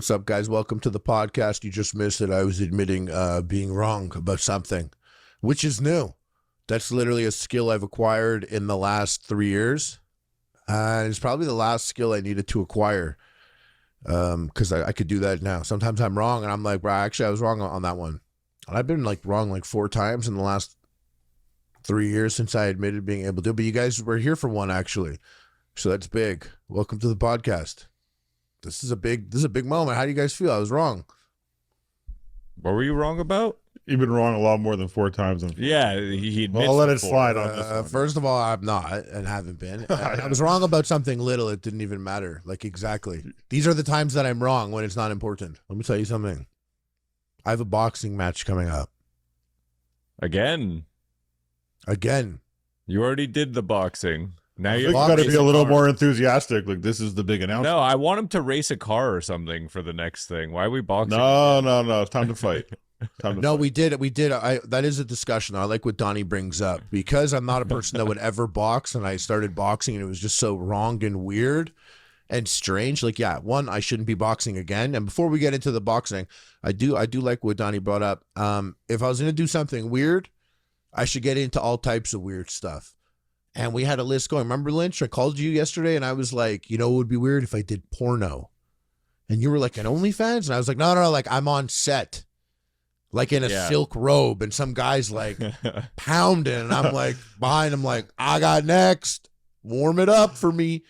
What's up, guys? Welcome to the podcast. You just missed it. I was admitting being wrong about something, which is new. That's literally a skill I've acquired in the last 3 years. It's probably the last skill I needed to acquire because I could do that now. Sometimes I'm wrong, and I'm like, bro, actually, I was wrong on that one. And I've been like wrong like 4 times in the last 3 years since I admitted being able to. But you guys were here for one, actually. So that's big. Welcome to the podcast. This is a big moment. How do you guys feel? I was wrong. What were you wrong about? You've been wrong a lot more than 4 times. Yeah, he admits. Well, I'll let it before. slide on this one. First of all, I'm not and haven't been. I was wrong about something little. It didn't even matter. Like, exactly. These are the times that I'm wrong when it's not important. Let me tell you something. I have a boxing match coming up. Again. You already did the boxing. Now you got to be a little more enthusiastic. Like, this is the big announcement. No, I want him to race a car or something for the next thing. Why are we boxing? No. It's time to fight. We did. That is a discussion. I like what Donnie brings up because I'm not a person that would ever box, and I started boxing, and it was just so wrong and weird and strange. Like, yeah, one, I shouldn't be boxing again. And before we get into the boxing, I do like what Donnie brought up. If I was going to do something weird, I should get into all types of weird stuff. And we had a list going. Remember, Lynch? I called you yesterday, and I was like, it would be weird if I did porno. And you were like, an OnlyFans? And I was like, no, like, I'm on set, like in a silk robe, and some guy's like pounding, and I'm like behind him, like, I got next. Warm it up for me.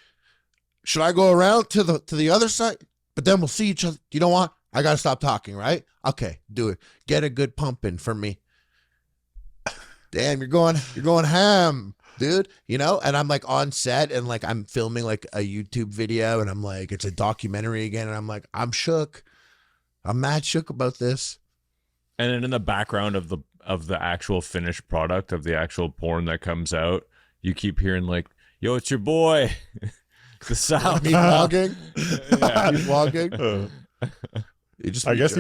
Should I go around to the other side? But then we'll see each other. You know what? I got to stop talking, right? Okay, do it. Get a good pump in for me. Damn, you're going ham, dude, and I'm like on set, and like I'm filming like a YouTube video, and I'm like, it's a documentary again, and I'm like, I'm shook. I'm mad shook about this. And then in the background of the actual finished product of the actual porn that comes out, you keep hearing like, yo, it's your boy. The sound. Me vlogging. Yeah, me vlogging. I guess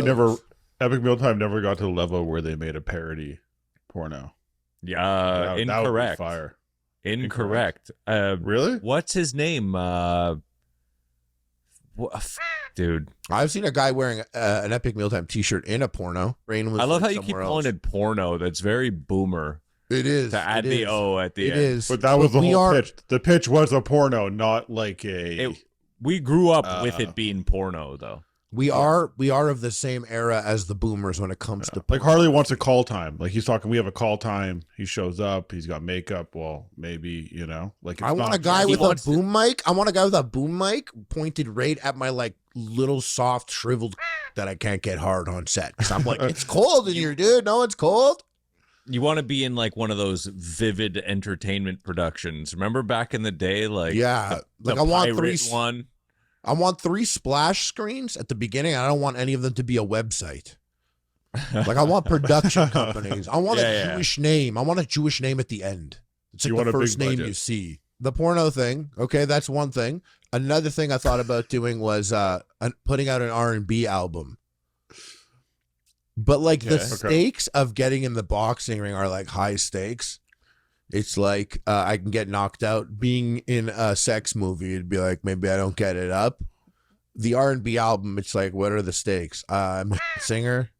Epic Mealtime never got to the level where they made a parody porno. Yeah, incorrect. That would be fire. Incorrect. Really? What's his name? Dude, I've seen a guy wearing an Epic Mealtime T-shirt in a porno. I love how you keep calling it porno. That's very boomer. It is. To add the O at the end. It is. But that was the whole pitch. The pitch was a porno, not like a... We grew up with it being porno, though. We are of the same era as the boomers when it comes to like Harley wants a call time. Like he's talking, we have a call time. He shows up. He's got makeup. Well, maybe like I want a guy with a boom mic. I want a guy with a boom mic pointed right at my like little soft shriveled that I can't get hard on set because I'm like, it's cold in here, dude. No, it's cold. You want to be in like one of those vivid entertainment productions. Remember back in the day, like I want 3 splash screens at the beginning. I don't want any of them to be a website. Like, I want production companies. I want a Jewish name. I want a Jewish name at the end. It's like the first name you see. The porno thing. Okay, that's one thing. Another thing I thought about doing was putting out an R&B album. But like the stakes of getting in the boxing ring are like high stakes. It's like I can get knocked out. Being in a sex movie, it'd be like, maybe I don't get it up. The R&B album, it's like, what are the stakes? I'm a singer.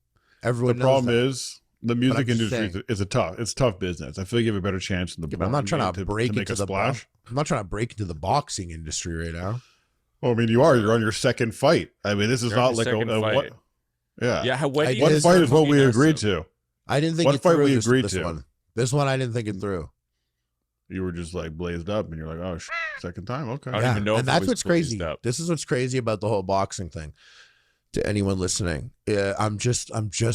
Everyone knows problem is, the music industry is it's tough business. I feel like you have a better chance in the I'm not trying to break into the splash. I'm not trying to break into the boxing industry right now. Well, I mean, you're on your second fight. I mean, this is not like a what? Yeah. Yeah. What fight is what we agreed to? I didn't think what fight we agreed to. This one I didn't think it through. You were just like blazed up, and you're like, "Oh, second time, okay." I don't even know. And that's what's crazy. This is what's crazy about the whole boxing thing. To anyone listening, I'm just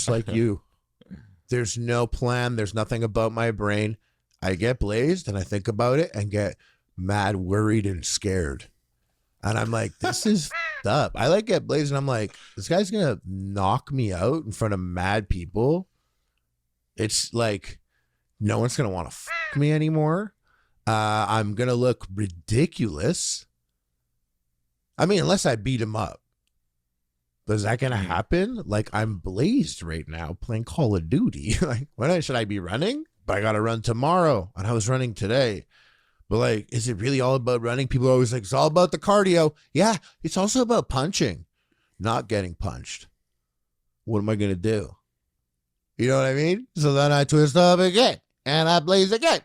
like you. There's no plan. There's nothing about my brain. I get blazed, and I think about it, and get mad, worried, and scared. And I'm like, this is f***ed up. I like get blazed, and I'm like, this guy's gonna knock me out in front of mad people. It's like, no one's gonna want to f*** me anymore. I'm going to look ridiculous. I mean, unless I beat him up. But is that going to happen? Like, I'm blazed right now playing Call of Duty. Like, when should I be running? But I got to run tomorrow. And I was running today. But, like, is it really all about running? People are always like, it's all about the cardio. Yeah, it's also about punching. not getting punched. What am I going to do? You know what I mean? So then I twist up again and I blaze again.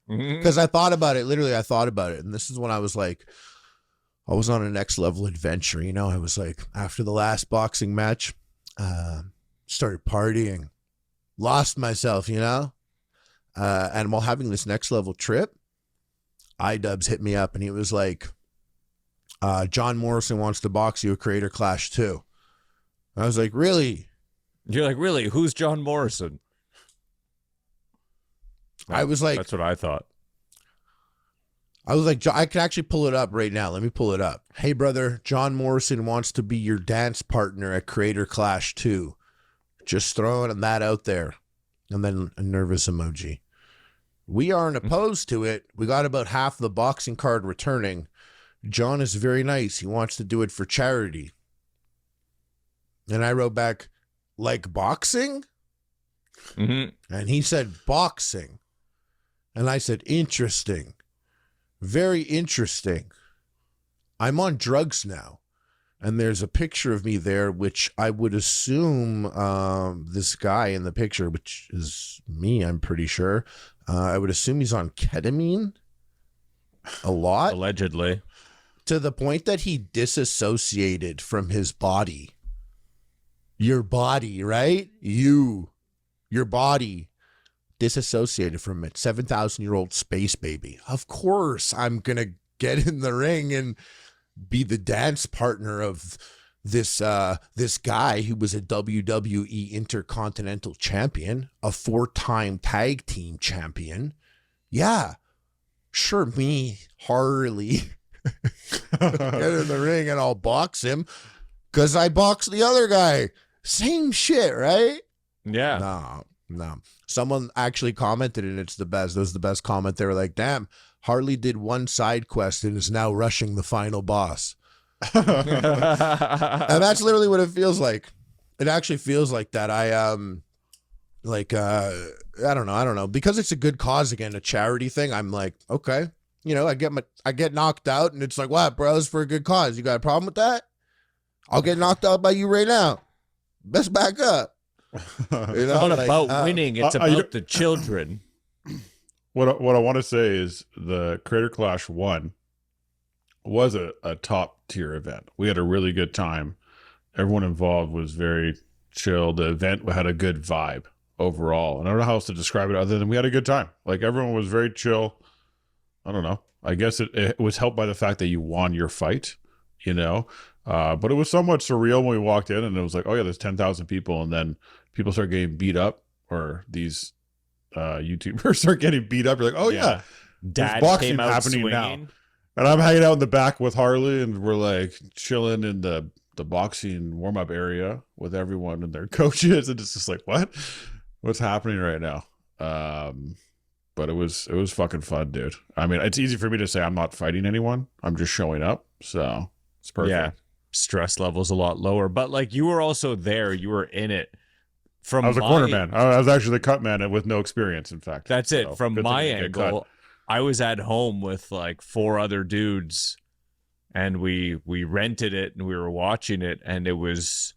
Because I thought about it. Literally, I thought about it. And this is when I was like, I was on a next level adventure. You know, I was like, after the last boxing match, started partying, lost myself, you know? And while having this next level trip, iDubbbz hit me up and he was like, John Morrison wants to box you a Creator Clash 2. I was like, really? You're like, really? Who's John Morrison? I was like, that's what I thought. I was like, I can actually pull it up right now. Let me pull it up. Hey, brother, John Morrison wants to be your dance partner at Creator Clash 2. Just throwing that out there. And then a nervous emoji. We aren't opposed to it. We got about half the boxing card returning. John is very nice. He wants to do it for charity. And I wrote back, like boxing? And he said, boxing. And I said, interesting. Very interesting. I'm on drugs now. And there's a picture of me there, which I would assume this guy in the picture, which is me, I'm pretty sure. I would assume he's on ketamine a lot. Allegedly. To the point that he disassociated from his body. Your body, right? Your body disassociated from it. 7,000-year-old space baby. Of course, I'm going to get in the ring and be the dance partner of this guy who was a WWE Intercontinental champion, a 4-time tag team champion. Yeah, sure, me, Harley, get in the ring and I'll box him because I boxed the other guy. Same shit, right? Yeah. No. Someone actually commented, and it's the best. It was the best comment. They were like, damn, Harley did one side quest and is now rushing the final boss. And that's literally what it feels like. It actually feels like that. I don't know. Because it's a good cause, again, a charity thing, I'm like, okay. You know, I get knocked out and it's like, wow, bro, it's for a good cause. You got a problem with that? I'll get knocked out by you right now. Best back up. You know, it's not about winning. It's about the children. What I want to say is the Creator Clash 1 was a top tier event. We had a really good time. Everyone involved was very chill. The event had a good vibe overall. And I don't know how else to describe it other than we had a good time. Like, everyone was very chill. I don't know. I guess it was helped by the fact that you won your fight, you know. But it was somewhat surreal when we walked in and it was like, oh yeah, there's 10,000 people. And then people start getting beat up, or these YouTubers start getting beat up. You're like, oh yeah, Dad boxing came out happening swinging. now. And I'm hanging out in the back with Harley and we're like chilling in the boxing warm-up area with everyone and their coaches. And it's just like, what's happening right now? But it was fucking fun, dude. I mean, it's easy for me to say I'm not fighting anyone. I'm just showing up. So it's perfect. Yeah. Stress levels a lot lower, but like, you were also there, you were in it. I was a corner man. I was actually the cut man with no experience, in fact. That's it. So, from my angle, I was at home with like 4 other dudes and we rented it and we were watching it, and it was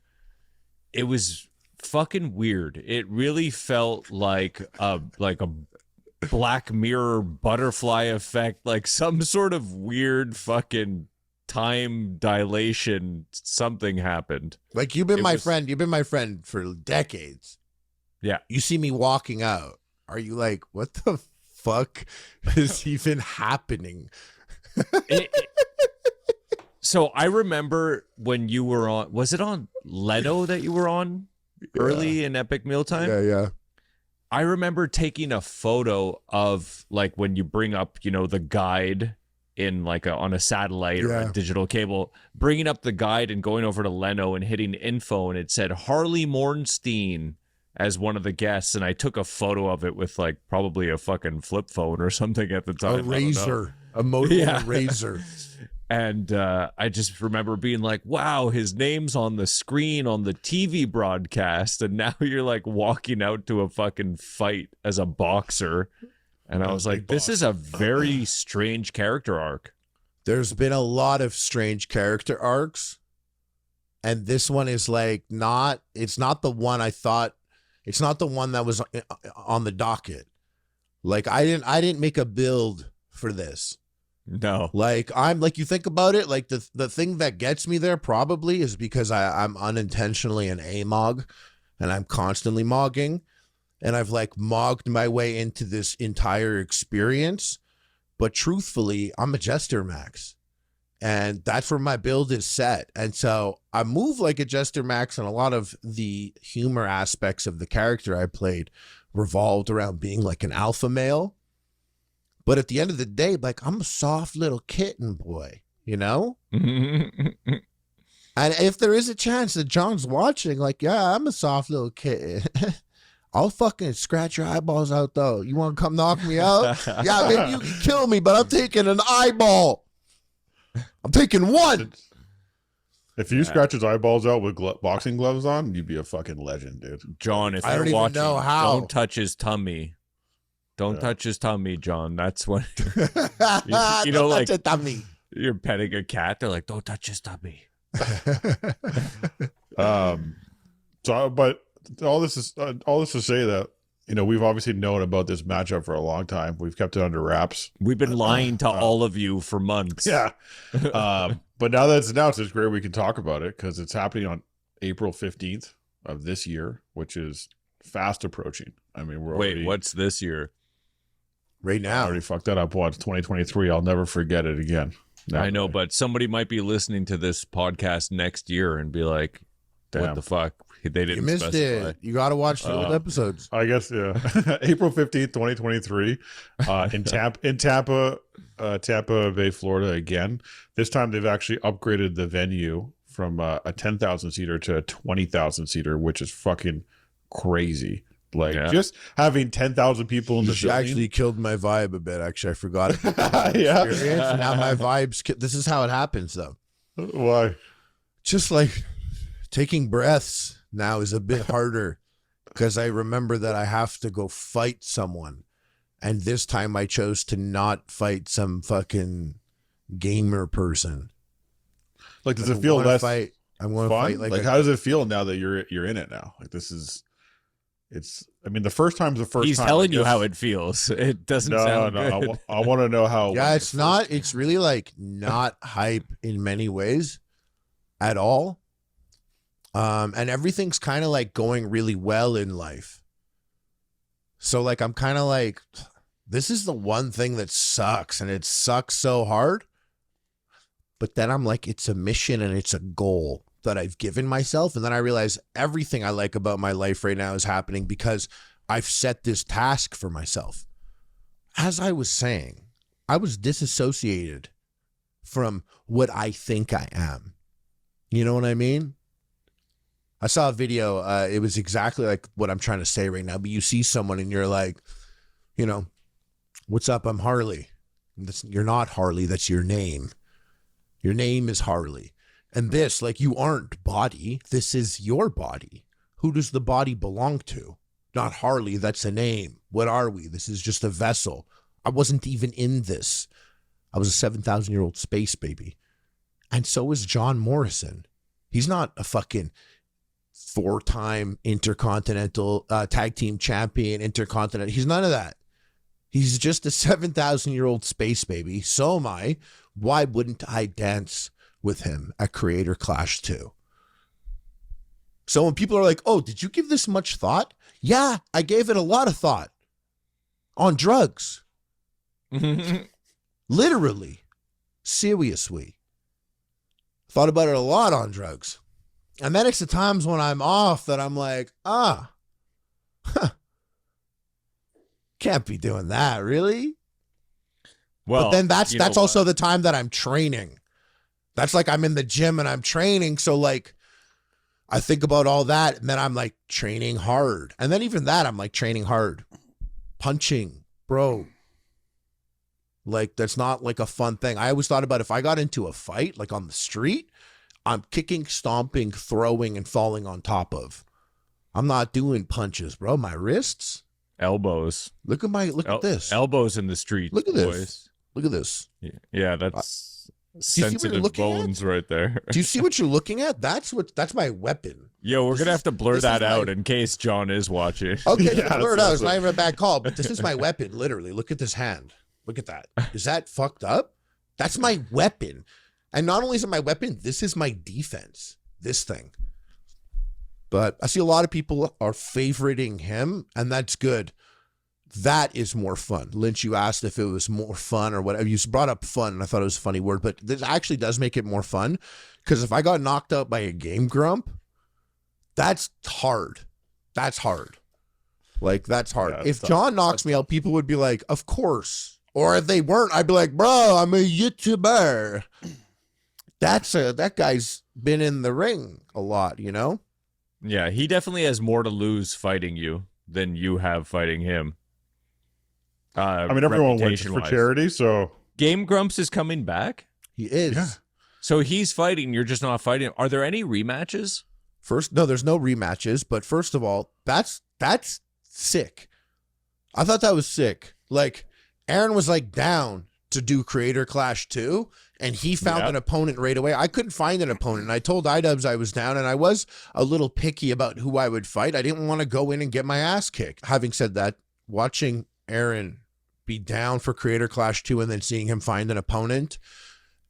fucking weird. It really felt like a Black Mirror butterfly effect, like some sort of weird fucking time dilation. Something happened. Like, you've been my friend for decades. Yeah. You see me walking out. Are you like, what the fuck is even happening? So I remember when you were on, was it on Leno that you were on early in Epic Mealtime? Yeah. I remember taking a photo of like when you bring up, you know, the guide in like on a satellite or a digital cable, bringing up the guide and going over to Leno and hitting info, and it said Harley Mornstein as one of the guests, and I took a photo of it with like probably a fucking flip phone or something at the time. A razor, a Motorola razor. And I just remember being like, wow, his name's on the screen on the TV broadcast, and now you're like walking out to a fucking fight as a boxer. And I was like, this is a very strange character arc. There's been a lot of strange character arcs. And this one is like it's not the one I thought, it's not the one that was on the docket. Like I didn't make a build for this. No. Like I'm like, you think about it, like the thing that gets me there probably is because I'm unintentionally an AMOG and I'm constantly mogging, and I've like mogged my way into this entire experience. But truthfully, I'm a Jester Max, and that's where my build is set. And so I move like a Jester Max, and a lot of the humor aspects of the character I played revolved around being like an alpha male. But at the end of the day, like, I'm a soft little kitten boy, you know? And if there is a chance that John's watching, like, yeah, I'm a soft little kitten. I'll fucking scratch your eyeballs out, though. You want to come knock me out? Yeah, maybe you can kill me, but I'm taking an eyeball. I'm taking one. If you scratch his eyeballs out with boxing gloves on, you'd be a fucking legend, dude. John, if I you're don't even watching, know how. don't touch his tummy. Don't touch his tummy, John. That's when you know, like tummy. You're petting a cat. They're like, don't touch his tummy. So, but all this is to say that, you know, we've obviously known about this matchup for a long time. We've kept it under wraps. We've been lying to all of you for months. Yeah. But now that it's announced, it's great we can talk about it because it's happening on April 15th of this year, which is fast approaching. I mean, what's this year? Right now. I already fucked that up once. 2023. I'll never forget it again. Never. I know, but somebody might be listening to this podcast next year and be like, what the fuck? They didn't You missed specify. it. You got to watch the old episodes. I guess, yeah. April 15th, 2023, in Tampa Bay, Florida again. This time they've actually upgraded the venue from a 10,000 seater to a 20,000 seater, which is fucking crazy. Like, just having 10,000 people in the building. Actually killed my vibe a bit. Actually, I forgot it. Yeah. Now my vibes. This is how it happens, though. Why? Just like taking breaths now is a bit harder because I remember that I have to go fight someone. And this time I chose to not fight some fucking gamer person. Like, does it feel less fight? I'm going fun? to fight like how does it feel now that you're in it now? Like, this is, I mean, the first time's the first He's time. telling you how it feels. It doesn't sound good. I want to know how. Yeah, it's really like not hype in many ways at all. And everything's kind of like going really well in life. So like, I'm kind of like, this is the one thing that sucks, and it sucks so hard. But then I'm like, it's a mission and it's a goal that I've given myself. And then I realize everything I like about my life right now is happening because I've set this task for myself. As I was saying, I was disassociated from what I think I am. You know what I mean? I saw a video. It was exactly like what I'm trying to say right now. But you see someone and you're like, you know, what's up? I'm Harley. You're not Harley. That's your name. Your name is Harley. And this, like, you aren't body. This is your body. Who does the body belong to? Not Harley. That's a name. What are we? This is just a vessel. I wasn't even in this. I was a 7,000-year-old space baby. And so is John Morrison. He's not a fucking 4-time Intercontinental tag team champion, Intercontinental. He's none of that. He's just a 7,000-year-old space baby. So am I. Why wouldn't I dance with him at Creator Clash 2? So when people are like, oh, did you give this much thought? Yeah, I gave it a lot of thought. On drugs. Literally. Seriously. Thought about it a lot on drugs. And then it's the times when I'm off that I'm like, can't be doing that, really? Well, but then that's also the time that I'm training. That's like I'm in the gym and I'm training. So like I think about all that and then I'm like training hard. And then even that, I'm like training hard. Punching, bro. Like that's not like a fun thing. I always thought about if I got into a fight, like on the street, I'm kicking, stomping, throwing, and falling on top of. I'm not doing punches, bro. My wrists. Elbows. Look at this. Elbows in the street. Look at boys. this. Look at this. Yeah, that's Sensitive bones right there. Do you see what you're looking at? That's my weapon. Yo, we're gonna have to blur that out in case John is watching. Okay, blur it out. It's not even a bad call, but this is my weapon. Literally, look at this hand. Look at that. Is that fucked up? That's my weapon. And not only is it my weapon, this is my defense. This thing. But I see a lot of people are favoriting him, and that's good. That is more fun. Lynch, you asked if it was more fun or whatever. You brought up fun, and I thought it was a funny word, but this actually does make it more fun, because if I got knocked out by a game grump, that's hard. That's hard. Like, that's hard. Yeah, if John knocks me out, people would be like, of course. Or if they weren't, I'd be like, bro, I'm a YouTuber. That guy's been in the ring a lot, you know? Yeah, he definitely has more to lose fighting you than you have fighting him. I mean, everyone wins for charity, so... Game Grumps is coming back? He is. Yeah. So he's fighting, you're just not fighting. Are there any rematches? No, there's no rematches, but first of all, that's sick. I thought that was sick. Like, Aaron was like down to do Creator Clash 2, and he found an opponent right away. I couldn't find an opponent, and I told iDubbbz I was down, and I was a little picky about who I would fight. I didn't want to go in and get my ass kicked. Having said that, watching Aaron be down for Creator Clash 2 and then seeing him find an opponent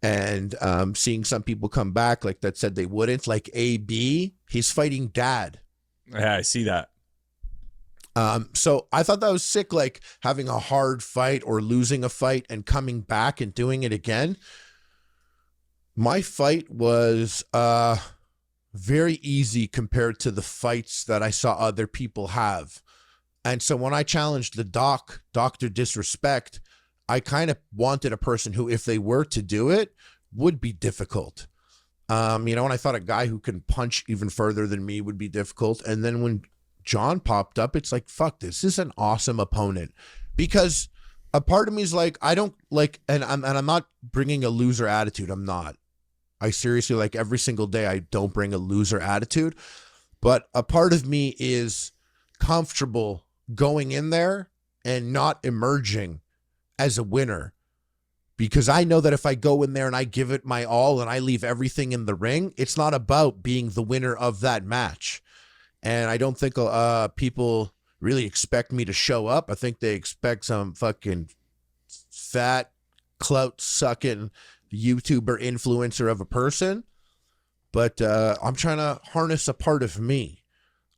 and seeing some people come back like that said they wouldn't, like AB, he's fighting Dad. Yeah, I see that. So I thought that was sick, like having a hard fight or losing a fight and coming back and doing it again. My fight was very easy compared to the fights that I saw other people have. And so when I challenged the Dr. Disrespect, I kind of wanted a person who, if they were to do it, would be difficult. And I thought a guy who can punch even further than me would be difficult. And then when John popped up, it's like, fuck, this is an awesome opponent. Because a part of me is like, I don't like, and I'm not bringing a loser attitude. I'm not. I seriously, like, every single day, I don't bring a loser attitude. But a part of me is comfortable going in there and not emerging as a winner, because I know that if I go in there and I give it my all and I leave everything in the ring, it's not about being the winner of that match. And I don't think people really expect me to show up. I think they expect some fucking fat, clout sucking YouTuber influencer of a person. But I'm trying to harness a part of me.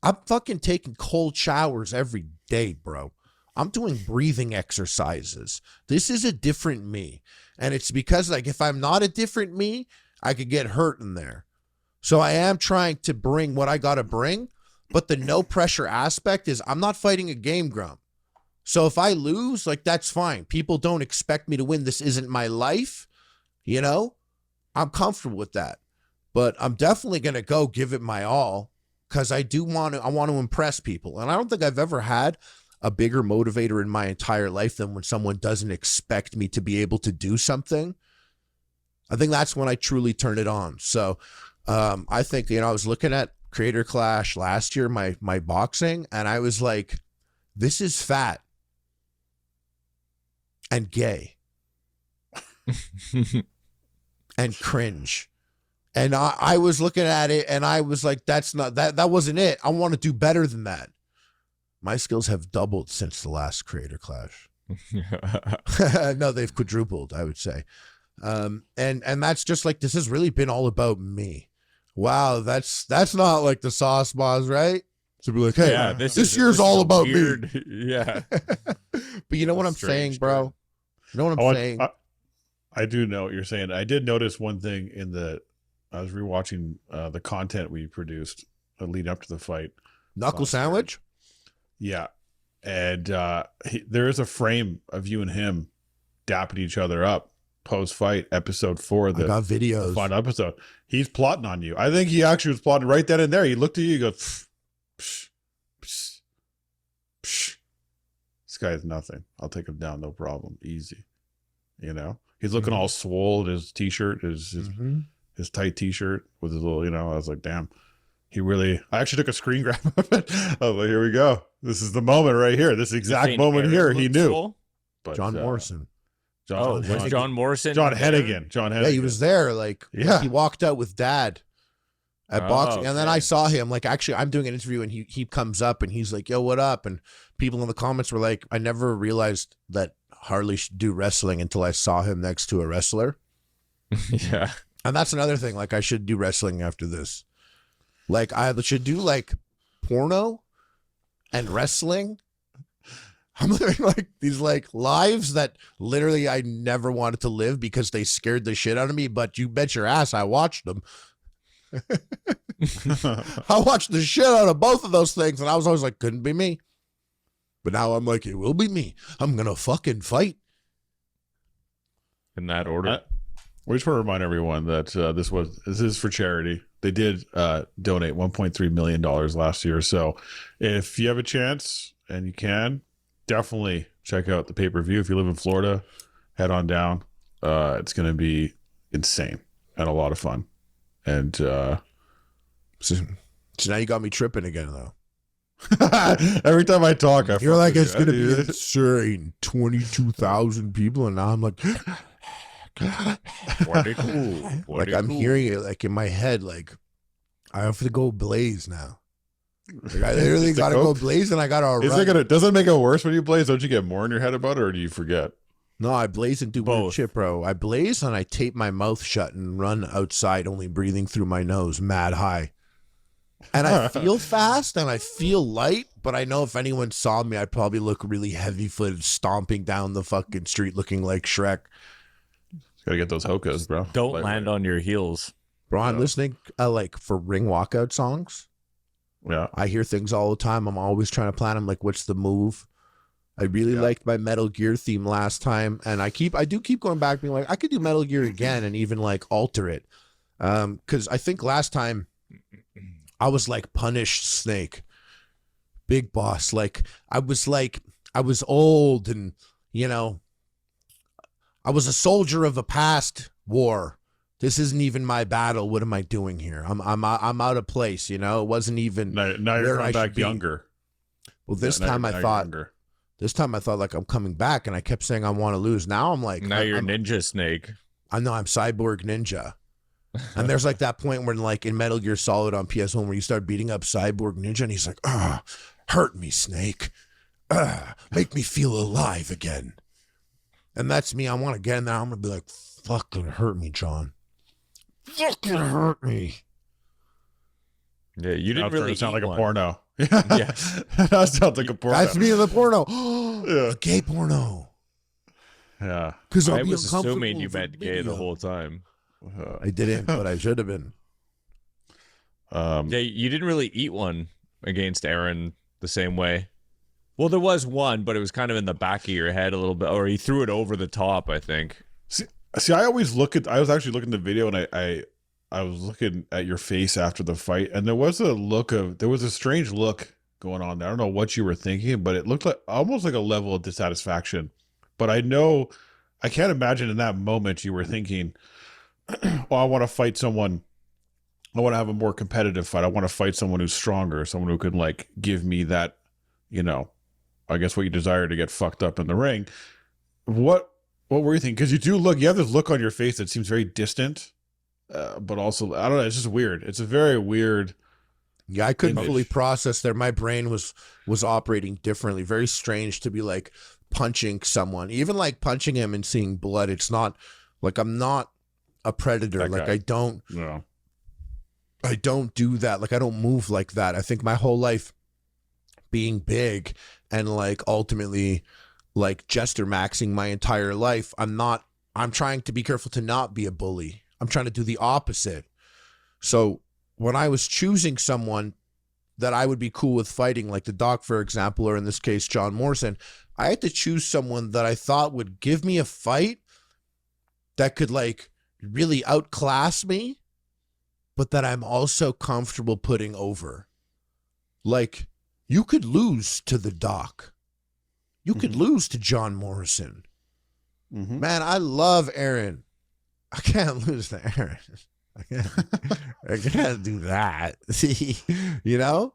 I'm fucking taking cold showers every day, bro. I'm doing breathing exercises. This is a different me. And it's because, like, if I'm not a different me, I could get hurt in there. So I am trying to bring what I got to bring. But the no pressure aspect is I'm not fighting a game grump. So if I lose, like, that's fine. People don't expect me to win. This isn't my life. I'm comfortable with that. But I'm definitely going to go give it my all, because I want to impress people. And I don't think I've ever had a bigger motivator in my entire life than when someone doesn't expect me to be able to do something. I think that's when I truly turn it on. So I think, I was looking at Creator Clash last year, my boxing, and I was like, this is fat and gay and cringe. And I was looking at it and I was like, that wasn't it. I want to do better than that. My skills have doubled since the last Creator Clash. No, they've quadrupled, I would say. And that's just like, this has really been all about me. Wow, that's not like the sauce boss, right? To be like, hey, yeah, this year's all about weird. Me. Yeah. But you know what I'm saying, bro? You know what I'm saying? I do know what you're saying. I did notice one thing I was rewatching the content we produced leading up to the fight. Knuckle sandwich? Yeah. And there is a frame of you and him dapping each other up post-fight, episode 4 of I got videos. The final episode. He's plotting on you. I think he actually was plotting right then and there. He looked at you, he goes, psh, psh, psh, psh. This guy is nothing. I'll take him down, no problem. Easy. He's looking all swole in his t-shirt, his tight t-shirt with his little, I was like, damn. I actually took a screen grab of it. I was like, here we go. This is the moment right here. This exact moment here. He knew. Swole? But, John Morrison. Was John Morrison? John Hennigan. John Hennigan. Yeah, he was there. Like, yeah, he walked out with Dad at boxing, and then I saw him. Like, actually, I'm doing an interview, and he comes up, and he's like, "Yo, what up?" And people in the comments were like, "I never realized that Harley should do wrestling until I saw him next to a wrestler." Yeah, and that's another thing. Like, I should do wrestling after this. Like, I should do like porno and wrestling. I'm living like these like lives that literally I never wanted to live because they scared the shit out of me. But you bet your ass I watched them. I watched the shit out of both of those things, and I was always like, couldn't be me. But now I'm like, it will be me. I'm gonna fucking fight. In that order. We just want to remind everyone that this is for charity. They did donate $1.3 million last year. So if you have a chance and you can, definitely check out the pay-per-view. If you live in Florida, head on down. It's going to be insane and a lot of fun. And so now you got me tripping again, though. Every time I talk, you're like, it's going to be insane. 22,000 people, and now I'm like, like I'm hearing it like in my head, like I have to go blaze now. Like, I literally gotta go blaze, and I gotta run. Does it make it worse when you blaze? Don't you get more in your head about it, or do you forget? No, I blaze and do both shit, bro. I blaze and I tape my mouth shut and run outside, only breathing through my nose, mad high. And I feel fast and I feel light, but I know if anyone saw me, I'd probably look really heavy-footed, stomping down the fucking street, looking like Shrek. Gotta get those hokas, bro. Don't land on your heels, bro. I'm listening like for ring walkout songs. Yeah, I hear things all the time. I'm always trying to plan them. Like, what's the move? I really liked my Metal Gear theme last time, and I do keep going back, being like, I could do Metal Gear again and even like alter it, because I think last time I was like Punished Snake, Big Boss. Like I was old, and you know, I was a soldier of a past war. This isn't even my battle. What am I doing here? I'm out of place. You know, it wasn't even. Now you're coming back younger. Well, this time I thought like I'm coming back, and I kept saying I want to lose. Now I'm like, now you're Ninja Snake. I know, I'm Cyborg Ninja. And there's like that point where like in Metal Gear Solid on PS1 where you start beating up Cyborg Ninja, and he's like, hurt me, Snake. Make me feel alive again. And that's me. I want to get in there. I'm going to be like, fucking hurt me, John. Fucking hurt me. Yeah, you didn't really sound like one. A porno. Yeah. That sounds like a porno. That's me in the porno. Yeah. A gay porno. Yeah. Because I was assuming you meant gay the whole time. I didn't, but I should have been. Yeah, you didn't really eat one against Aaron the same way. Well, there was one, but it was kind of in the back of your head a little bit, or he threw it over the top, I think. See, I always I was actually looking at the video, and I was looking at your face after the fight, and there was a strange look going on there. I don't know what you were thinking, but it looked like almost like a level of dissatisfaction. But I can't imagine in that moment you were thinking, well, I want to fight someone. I want to have a more competitive fight. I want to fight someone who's stronger, someone who can like give me that, you know, I guess what you desire to get fucked up in the ring. What were you thinking? Because you have this look on your face that seems very distant, but also, I don't know, it's just weird. It's a very weird. Yeah, I couldn't fully process there. My brain was operating differently. Very strange to be like punching someone, even like punching him and seeing blood. It's not like I'm not a predator. Like I don't do that. Like I don't move like that. I think my whole life being big and like ultimately like jester maxing my entire life, I'm trying to be careful to not be a bully. I'm trying to do the opposite. So when I was choosing someone that I would be cool with fighting, like the Doc, for example, or in this case, John Morrison, I had to choose someone that I thought would give me a fight that could like really outclass me, but that I'm also comfortable putting over. Like, you could lose to the Doc. You could lose to John Morrison. Man, I love Aaron. I can't lose to Aaron. I can't do that. See, you know?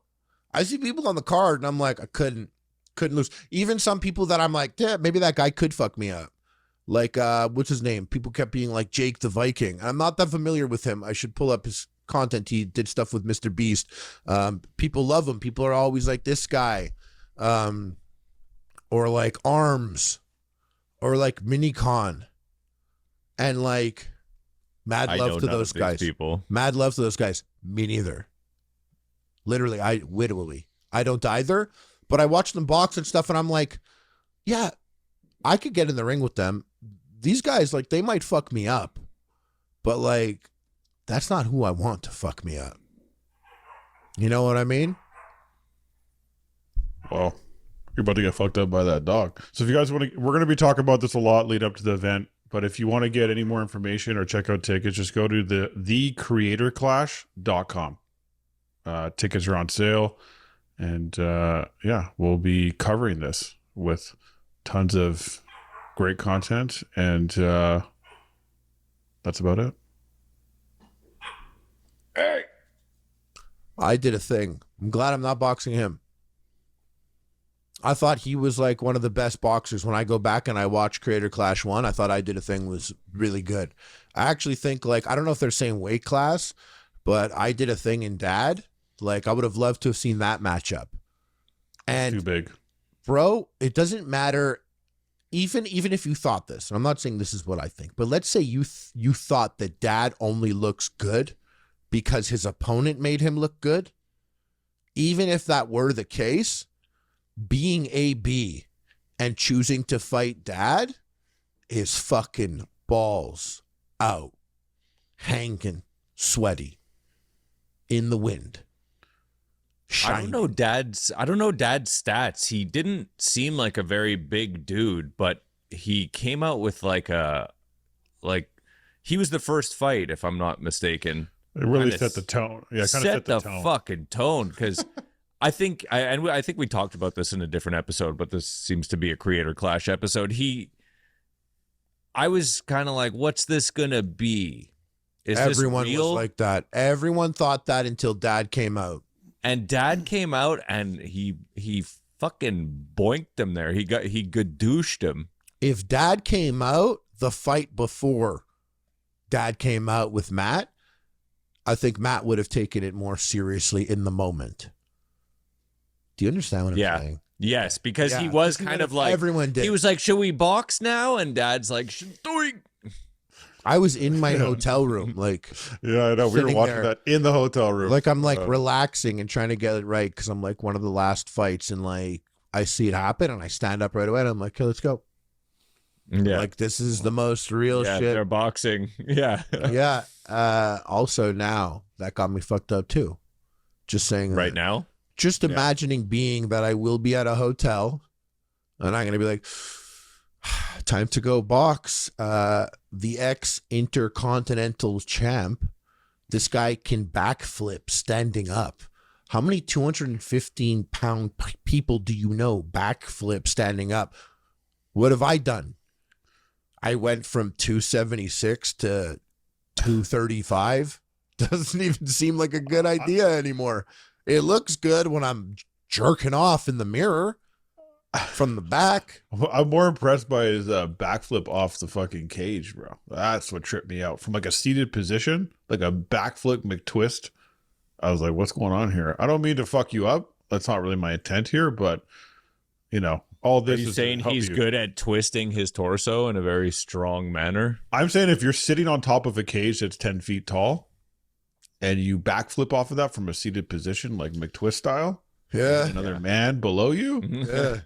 I see people on the card and I'm like, I couldn't lose. Even some people that I'm like, yeah, maybe that guy could fuck me up. Like, what's his name? People kept being like Jake the Viking. I'm not that familiar with him. I should pull up his content. He did stuff with Mr. Beast. People love him. People are always like this guy. Or like Arms. Or like Minicon. And like mad love to those guys. People. Mad love to those guys. Me neither. Literally, I don't either. But I watch them box and stuff, and I'm like, yeah, I could get in the ring with them. These guys, like, they might fuck me up. But, like, that's not who I want to fuck me up. You know what I mean? Well, you're about to get fucked up by that dog. So if you guys want to, we're going to be talking about this a lot lead up to the event. But if you want to get any more information or check out tickets, just go to thecreatorclash.com. Tickets are on sale. And yeah, we'll be covering this with tons of great content. And that's about it. Hey. I did a thing. I'm glad I'm not boxing him. I thought he was like one of the best boxers. When I go back and I watch Creator Clash 1, I thought I Did a Thing was really good. I actually think, like, I don't know if they're same weight class, but I Did a Thing and Dad, like, I would have loved to have seen that matchup. And too big. Bro, it doesn't matter. Even if you thought this, and I'm not saying this is what I think, but let's say you thought that Dad only looks good because his opponent made him look good. Even if that were the case, being AB and choosing to fight Dad is fucking balls out, hanging, sweaty, in the wind. Shining. I don't know Dad's stats. He didn't seem like a very big dude, but he came out with he was the first fight, if I'm not mistaken. It really set the tone. Yeah, kind of set the tone. Fucking tone, because I think I think we talked about this in a different episode, but this seems to be a Creator Clash episode. I was kind of like, what's this gonna be? Everyone was like that. Everyone thought that until Dad came out. And Dad came out and he fucking boinked him there. He gadooshed him. If Dad came out the fight before Dad came out with Matt, I think Matt would have taken it more seriously in the moment. Do you understand what I'm saying? Yes, because he was kind of like, everyone did. He was like, should we box now? And Dad's like, doing. I was in my hotel room, like, yeah, I know. We were watching that in the hotel room. Like, I'm like relaxing and trying to get it right because I'm like one of the last fights, and like I see it happen, and I stand up right away, and I'm like, okay, let's go. Yeah, like this is the most real shit. They're boxing. Yeah, yeah. Also, now that got me fucked up too. Just saying. Right now, just imagining being that I will be at a hotel, and I'm gonna be like, time to go box the ex-Intercontinental champ. This guy can backflip standing up. How many 215-pound people do you know backflip standing up? What have I done? I went from 276 to 235. Doesn't even seem like a good idea anymore. It looks good when I'm jerking off in the mirror. From the back. I'm more impressed by his backflip off the fucking cage, bro. That's what tripped me out. From like a seated position, like a backflip McTwist. I was like, what's going on here? I don't mean to fuck you up. That's not really my intent here, but you know, all this is saying he's good at twisting his torso in a very strong manner. I'm saying if you're sitting on top of a cage that's 10 feet tall and you backflip off of that from a seated position, like McTwist style, another man below you. Yeah.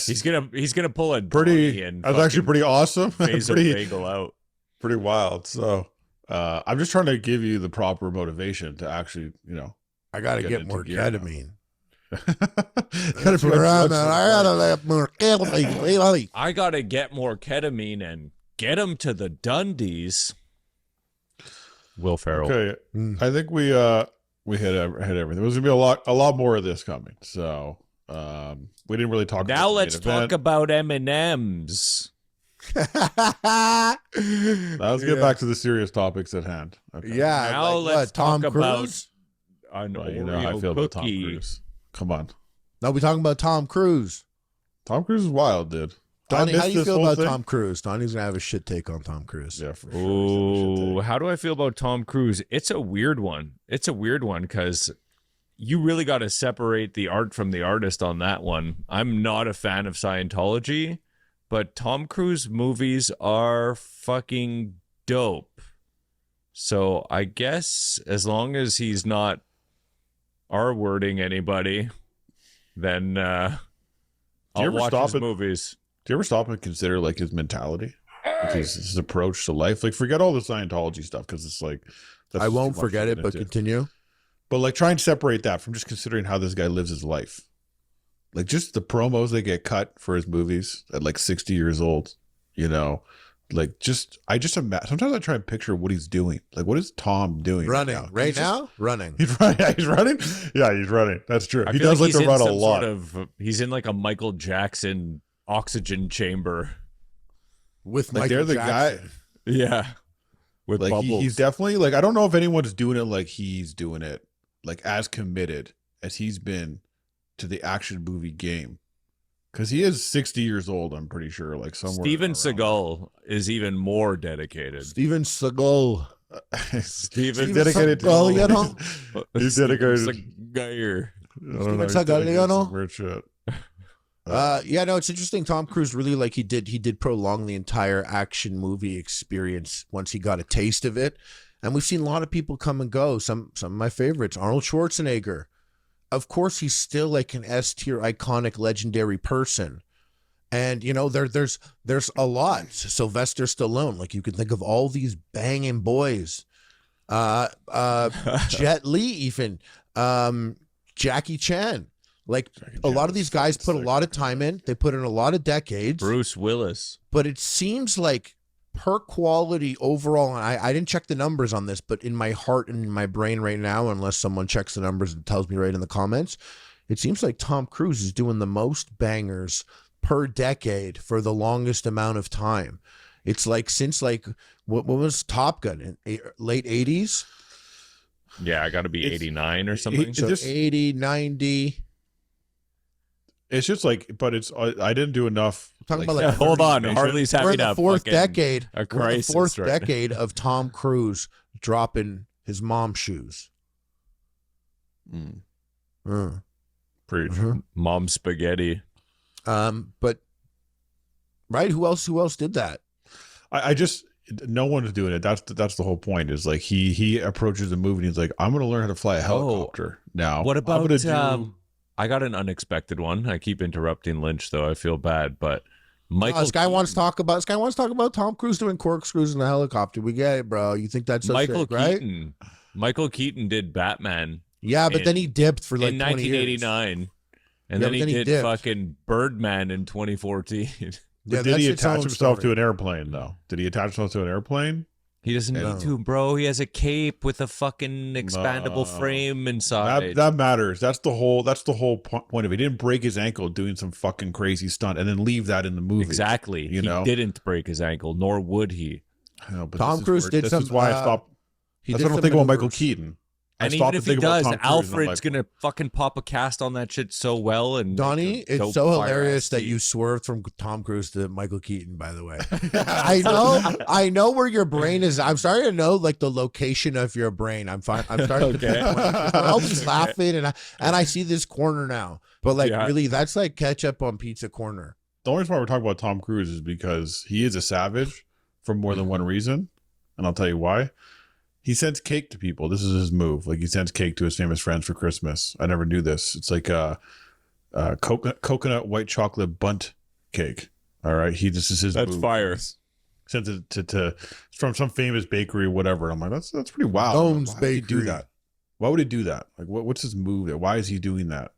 He's gonna pull a pretty. That's actually pretty awesome. Pretty bagel out. Pretty wild. So I'm just trying to give you the proper motivation to actually, you know. I gotta get more ketamine. I gotta get more ketamine and get him to the Donnies. Will Ferrell. Okay, I think we hit everything. There's gonna be a lot more of this coming. So. We didn't really talk. Now let's talk about M&Ms. Now let's get back to the serious topics at hand. Okay. Yeah. Now let's talk about. I know you know how I feel about Tom Cruise. Come on. No, we're talking about Tom Cruise. Tom Cruise is wild, dude. Donnie, how do you this feel whole about thing. Tom Cruise? Donnie's gonna have a shit take on Tom Cruise. Yeah, for sure. Oh, how do I feel about Tom Cruise? It's a weird one. It's a weird one because you really got to separate the art from the artist on that one. I'm not a fan of Scientology, but Tom Cruise movies are fucking dope. So I guess as long as he's not R-wording anybody, then I'll watch his movies. Do you ever stop and consider like his mentality, like his approach to life? Like, forget all the Scientology stuff because it's like I won't forget it, but continue. But like, try and separate that from just considering how this guy lives his life. Like, just the promos that get cut for his movies at like 60 years old, you know. Like, I just imagine. Sometimes I try and picture what he's doing. Like, what is Tom doing Running right now? Running. He's running. Yeah, he's running. Yeah, he's running. That's true. I He feel does like he's to in run a some lot. he's in like a Michael Jackson oxygen chamber. With Like, Michael they're the Jackson. guy. Yeah. With Like, bubbles. he's definitely like, I don't know if anyone's doing it like he's doing it, like as committed as he's been to the action movie game. Because he is 60 years old, I'm pretty sure. Like, somewhere. Steven around Seagal is even more dedicated. Steven Seagal. Steven dedicated to Seagal, you know? He's dedicated. Seagal. I don't know, he's Seagal, dedicated you to know? some weird shit. Yeah, no, it's interesting. Tom Cruise really he did prolong the entire action movie experience once he got a taste of it. And we've seen a lot of people come and go. Some of my favorites, Arnold Schwarzenegger. Of course, he's still like an S-tier iconic legendary person. And you know, there's a lot. Sylvester Stallone, like you can think of all these banging boys. Jet Li, even Jackie Chan. Like a lot of these guys put a lot of time in. They put in a lot of decades. Bruce Willis. But it seems like per quality overall, and I didn't check the numbers on this, but in my heart and in my brain right now, unless someone checks the numbers and tells me right in the comments, it seems like Tom Cruise is doing the most bangers per decade for the longest amount of time. It's like since like what was Top Gun in late 80s? Yeah, I got to be 89 or something. So 80, 90. It's just like, but it's, I didn't do enough. Talking like, about like Hold on, information. Harley's we're having in the a fourth fucking- decade. a We're in the crisis fourth right now. decade of Tom Cruise dropping his mom's shoes. Preach. Mom spaghetti. But right, who else did that? I just, no one is doing it. That's the whole point. Is like he approaches the movie and he's like, I'm going to learn how to fly a helicopter now. What I'm about gonna do- I got an unexpected one. I keep interrupting Lynch though. I feel bad, but Michael This guy wants to talk about Tom Cruise doing corkscrews in the helicopter. We get it, bro. You think that's so Michael sick, right? Keaton. Michael Keaton did Batman Yeah, but then he dipped for like in 20 years. 1989. And Yeah, then but then he he did dipped. fucking Birdman in 2014. Yeah, Did that's he its attach own himself story. to an airplane though? Did he attach himself to an airplane? He doesn't No. need to, bro. He has a cape with a fucking expandable No. frame inside. That matters. That's the whole point of it. He didn't break his ankle doing some fucking crazy stunt and then leave that in the movie. Exactly. You know? He didn't break his ankle, nor would he. I know, but Tom this is Cruise where- did this some, is why I stopped. He That's did what I don't some think about Michael maneuvers. Keaton. I And stopped even if to he think about does, Tom Cruise, and I'm Alfred's like, gonna fucking pop a cast on that shit so well. And Donnie, make a it's dope so fire hilarious ass that scene. you swerved from Tom Cruise to Michael Keaton, by the way. I know where your brain is. I'm starting to know like the location of your brain. I'm starting Okay. to I'm always laughing and I see this corner now. But like Yeah. really that's like ketchup on pizza corner. the only reason why we're talking about Tom Cruise is because he is a savage for more than one reason, and I'll tell you why. He sends cake to people. This is his move. Like he sends cake to his famous friends for Christmas. I never knew this. It's like a coconut white chocolate bunt cake. All right, this is his. That's move. fire. Sent it to from some famous bakery or whatever. I'm like, that's pretty wild. Gomes Why would he do Bakery. that? Why would he do that? Like, what's his move there? Why is he doing that?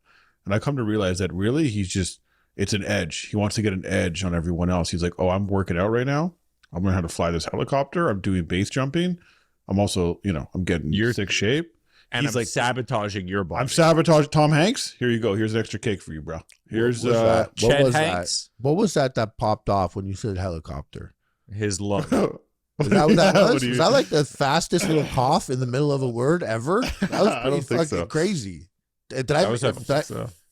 And I come to realize that really it's an edge. He wants to get an edge on everyone else. He's like, oh, I'm working out right now. I'm learning how to fly this helicopter. I'm doing base jumping. I'm also, I'm getting sick shape. And He's I'm like, sabotaging your body. I'm sabotaging Tom Hanks. Here you go. Here's an extra cake for you, bro. Here's What was that? What Chet was Hanks. that? What was that popped off when you said helicopter? His lung. Is that what that Yeah, was? what do you- Was that like the fastest little cough in the middle of a word ever? That was I pretty don't think fucking so. crazy. Did That was a-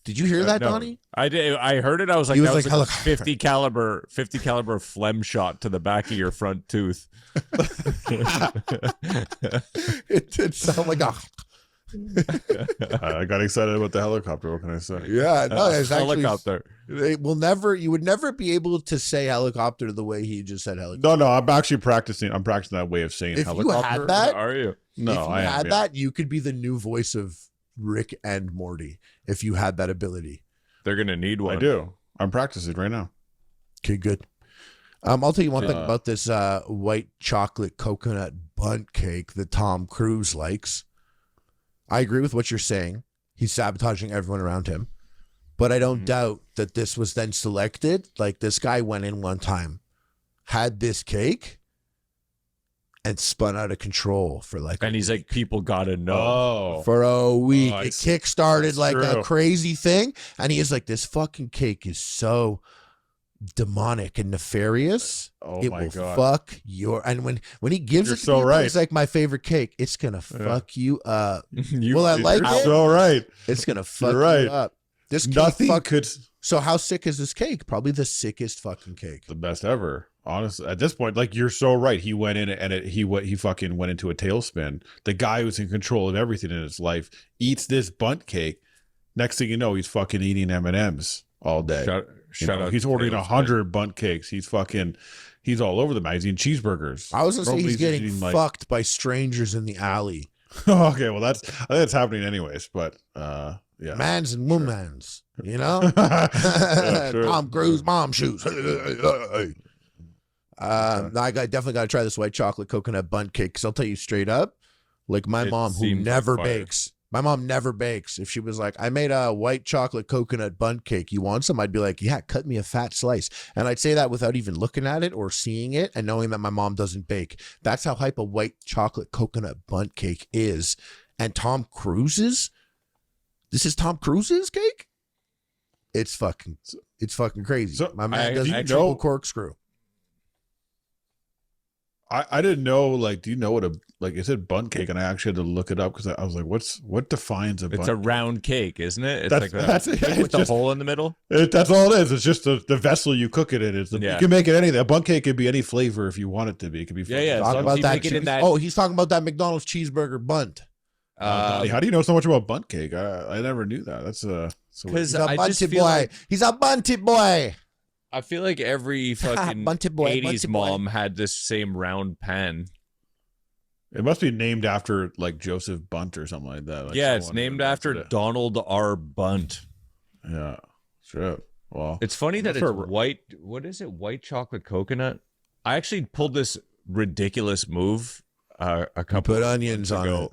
Did you hear that, No, Donnie? I did. I heard it. I was like, He was that was like, like a 50 caliber phlegm shot to the back of your front tooth. It did sound like a. I got excited about the helicopter. What can I say? Yeah, no, it's actually Helicopter. They will never. You would never be able to say helicopter the way he just said helicopter. No, I'm actually practicing. I'm practicing that way of saying If you helicopter. had that, Are you? No, if you I had am, that, you could be the new voice of Rick and Morty. If you had that ability. They're gonna need one. I do. I'm practicing right now. Okay, good. I'll tell you one thing about this white chocolate coconut bundt cake that Tom Cruise likes. I agree with what you're saying. He's sabotaging everyone around him. But I don't doubt that this was then selected. Like, this guy went in one time, had this cake, and spun out of control for like And he's like, people gotta know. Oh, for a week. Oh, It kick-started like a true. crazy thing. And he is like, this fucking cake is so demonic and nefarious. Oh it my will God. fuck your. And when he gives You're it to so people, right. it's like my favorite cake. It's gonna fuck you up. You- Will I like you're it? so right. It's gonna fuck You're right. you up. This cake Nothing could. So how sick is this cake? Probably the sickest fucking cake. The best ever. Honestly, at this point, like, you're so right. He went in and he fucking went into a tailspin. The guy who's in control of everything in his life eats this bundt cake. Next thing you know, he's fucking eating M&Ms all day. Shut up. He's ordering 100 bundt cakes. He's all over the map. He's eating cheeseburgers. I was gonna say Probably he's getting eating, like- fucked by strangers in the alley. Okay, well, I think that's happening anyways. But yeah, Mans and womans, you know? Yeah, sure. Tom Cruise, mom shoes. I definitely got to try this white chocolate coconut bundt cake because I'll tell you straight up, like my It mom who seems never like fire. bakes. My mom never bakes. If she was like, I made a white chocolate coconut bundt cake, you want some? I'd be like, yeah, cut me a fat slice. And I'd say that without even looking at it or seeing it and knowing that my mom doesn't bake. That's how hype a white chocolate coconut bundt cake is. And Tom Cruise's, this is Tom Cruise's cake? It's fucking crazy. So, my man does do a you triple know- corkscrew. I didn't know. Like, do you know what it said bundt cake, and I actually had to look it up because I was like, what defines a bundt? It's a round cake, isn't it? It's That's- like a, that's it. with It's the just- hole in the middle. That's all it is. It's just the vessel you cook it in. You Yeah. can make it anything. A bundt cake could be any flavor if you want it to be. It could be. Yeah, yeah. Talk So about you that. make it in that- Oh, he's talking about that McDonald's cheeseburger bunt. Donnie, how do you know so much about bundt cake? I never knew that. That's so Because He's a I just bunty feel boy. like He's a bunty boy. I feel like every fucking Bunty boy, 80s bunty boy. mom had this same round pan. it must be named after like Joseph Bunt or something like that. Like Yeah, it's someone named who after invented Donald R. Bunt. it. Yeah, sure. Well, It's funny that That's it's where- white. What is it? White chocolate coconut. I actually pulled this ridiculous move a couple Put onions on ago. it.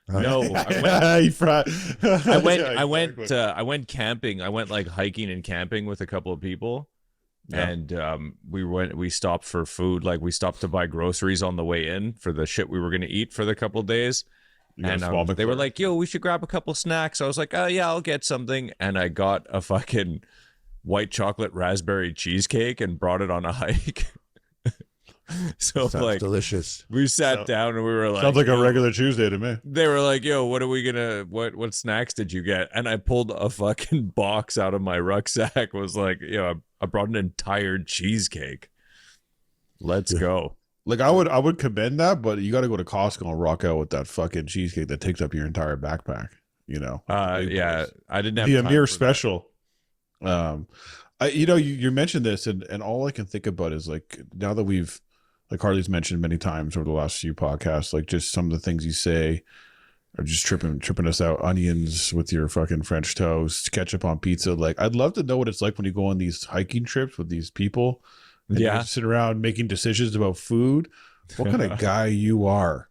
No, I went. I went camping. I went like hiking and camping with a couple of people, Yeah. and we stopped for food. Like, we stopped to buy groceries on the way in for the shit we were gonna eat for the couple of days. And they were like, "Yo, we should grab a couple snacks." I was like, "Oh yeah, I'll get something." And I got a fucking white chocolate raspberry cheesecake and brought it on a hike. So Sounds like, delicious. we sat down and we were like, sounds like a "Yo," regular Tuesday to me. They were like, "Yo, what snacks did you get?" And I pulled a fucking box out of my rucksack. Was like, "Yo, I brought an entire cheesecake. Let's go." Like, I would commend that, but you got to go to Costco and rock out with that fucking cheesecake that takes up your entire backpack. You know. Yeah, I didn't have The time Amir for that. special. You mentioned this, and all I can think about is like, now that we've, like Harley's mentioned many times over the last few podcasts, like just some of the things you say are just tripping us out. Onions with your fucking French toast, ketchup on pizza. Like, I'd love to know what it's like when you go on these hiking trips with these people. And you Yeah. just sit around making decisions about food. What kind of guy you are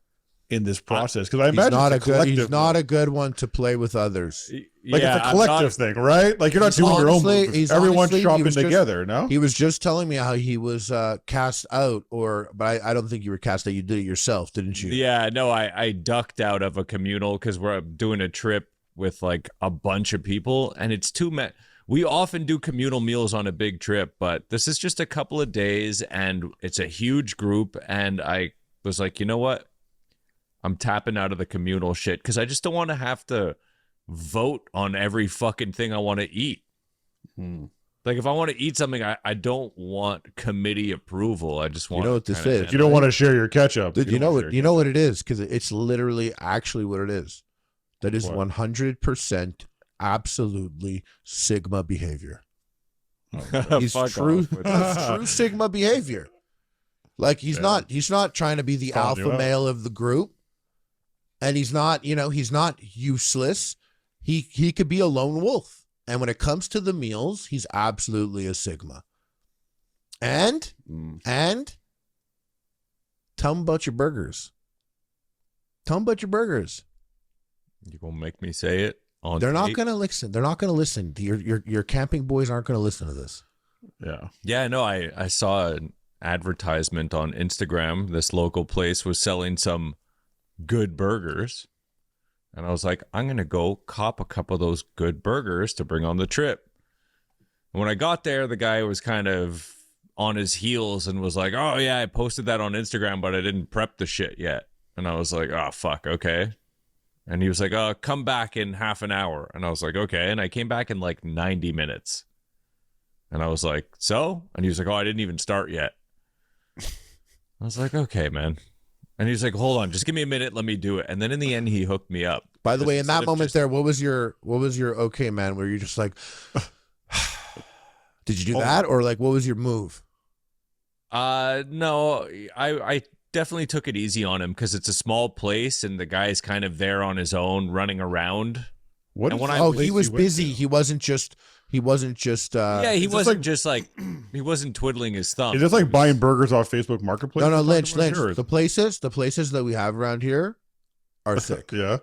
in this process? Because I He's imagine not it's a good. He's collective not a good one to play with others. like Yeah, it's a I'm not- collective thing, right? Like, you're not doing your own honestly- moves. he's Everyone's honestly- he shopping was just- together, no? He was just telling me how he was cast out, but I don't think you were cast out. You did it yourself, didn't you? Yeah, no, I ducked out of a communal because we're doing a trip with like a bunch of people, and it's we often do communal meals on a big trip, but this is just a couple of days, and it's a huge group, and I was like, you know what? I'm tapping out of the communal shit because I just don't want to have to vote on every fucking thing I want to eat. Like if I want to eat something, I don't want committee approval. I just want. You know what this is? You don't want to share your ketchup. Dude, you know what it is, because it's literally actually what it is. That is 100% absolutely Sigma behavior. He's true Sigma behavior. Like he's not trying to be the alpha male of the group, and he's not useless. He could be a lone wolf, and when it comes to the meals, he's absolutely a Sigma. And tell him about your burgers. Tell him about your burgers. You gonna make me say it? They're not gonna listen. They're not gonna listen. Your camping boys aren't gonna listen to this. Yeah. Yeah, no, I saw an advertisement on Instagram. This local place was selling some good burgers. And I was like, I'm going to go cop a couple of those good burgers to bring on the trip. And when I got there, the guy was kind of on his heels and was like, oh, yeah, I posted that on Instagram, but I didn't prep the shit yet. And I was like, oh, fuck, okay. And he was like, come back in half an hour. And I was like, okay. And I came back in like 90 minutes. And I was like, so? And he was like, oh, I didn't even start yet. I was like, okay, man. And he's like, hold on, just give me a minute, let me do it. And then in the end, he hooked me up. By the way, in that moment there, what was your okay, man? Were you just like, did you do that? Or like, what was your move? No, I definitely took it easy on him because it's a small place and the guy's kind of there on his own, running around. He was busy. He wasn't just he wasn't twiddling his thumb. Is this like buying burgers off Facebook Marketplace? No, Lynch. The places that we have around here are sick. Yeah.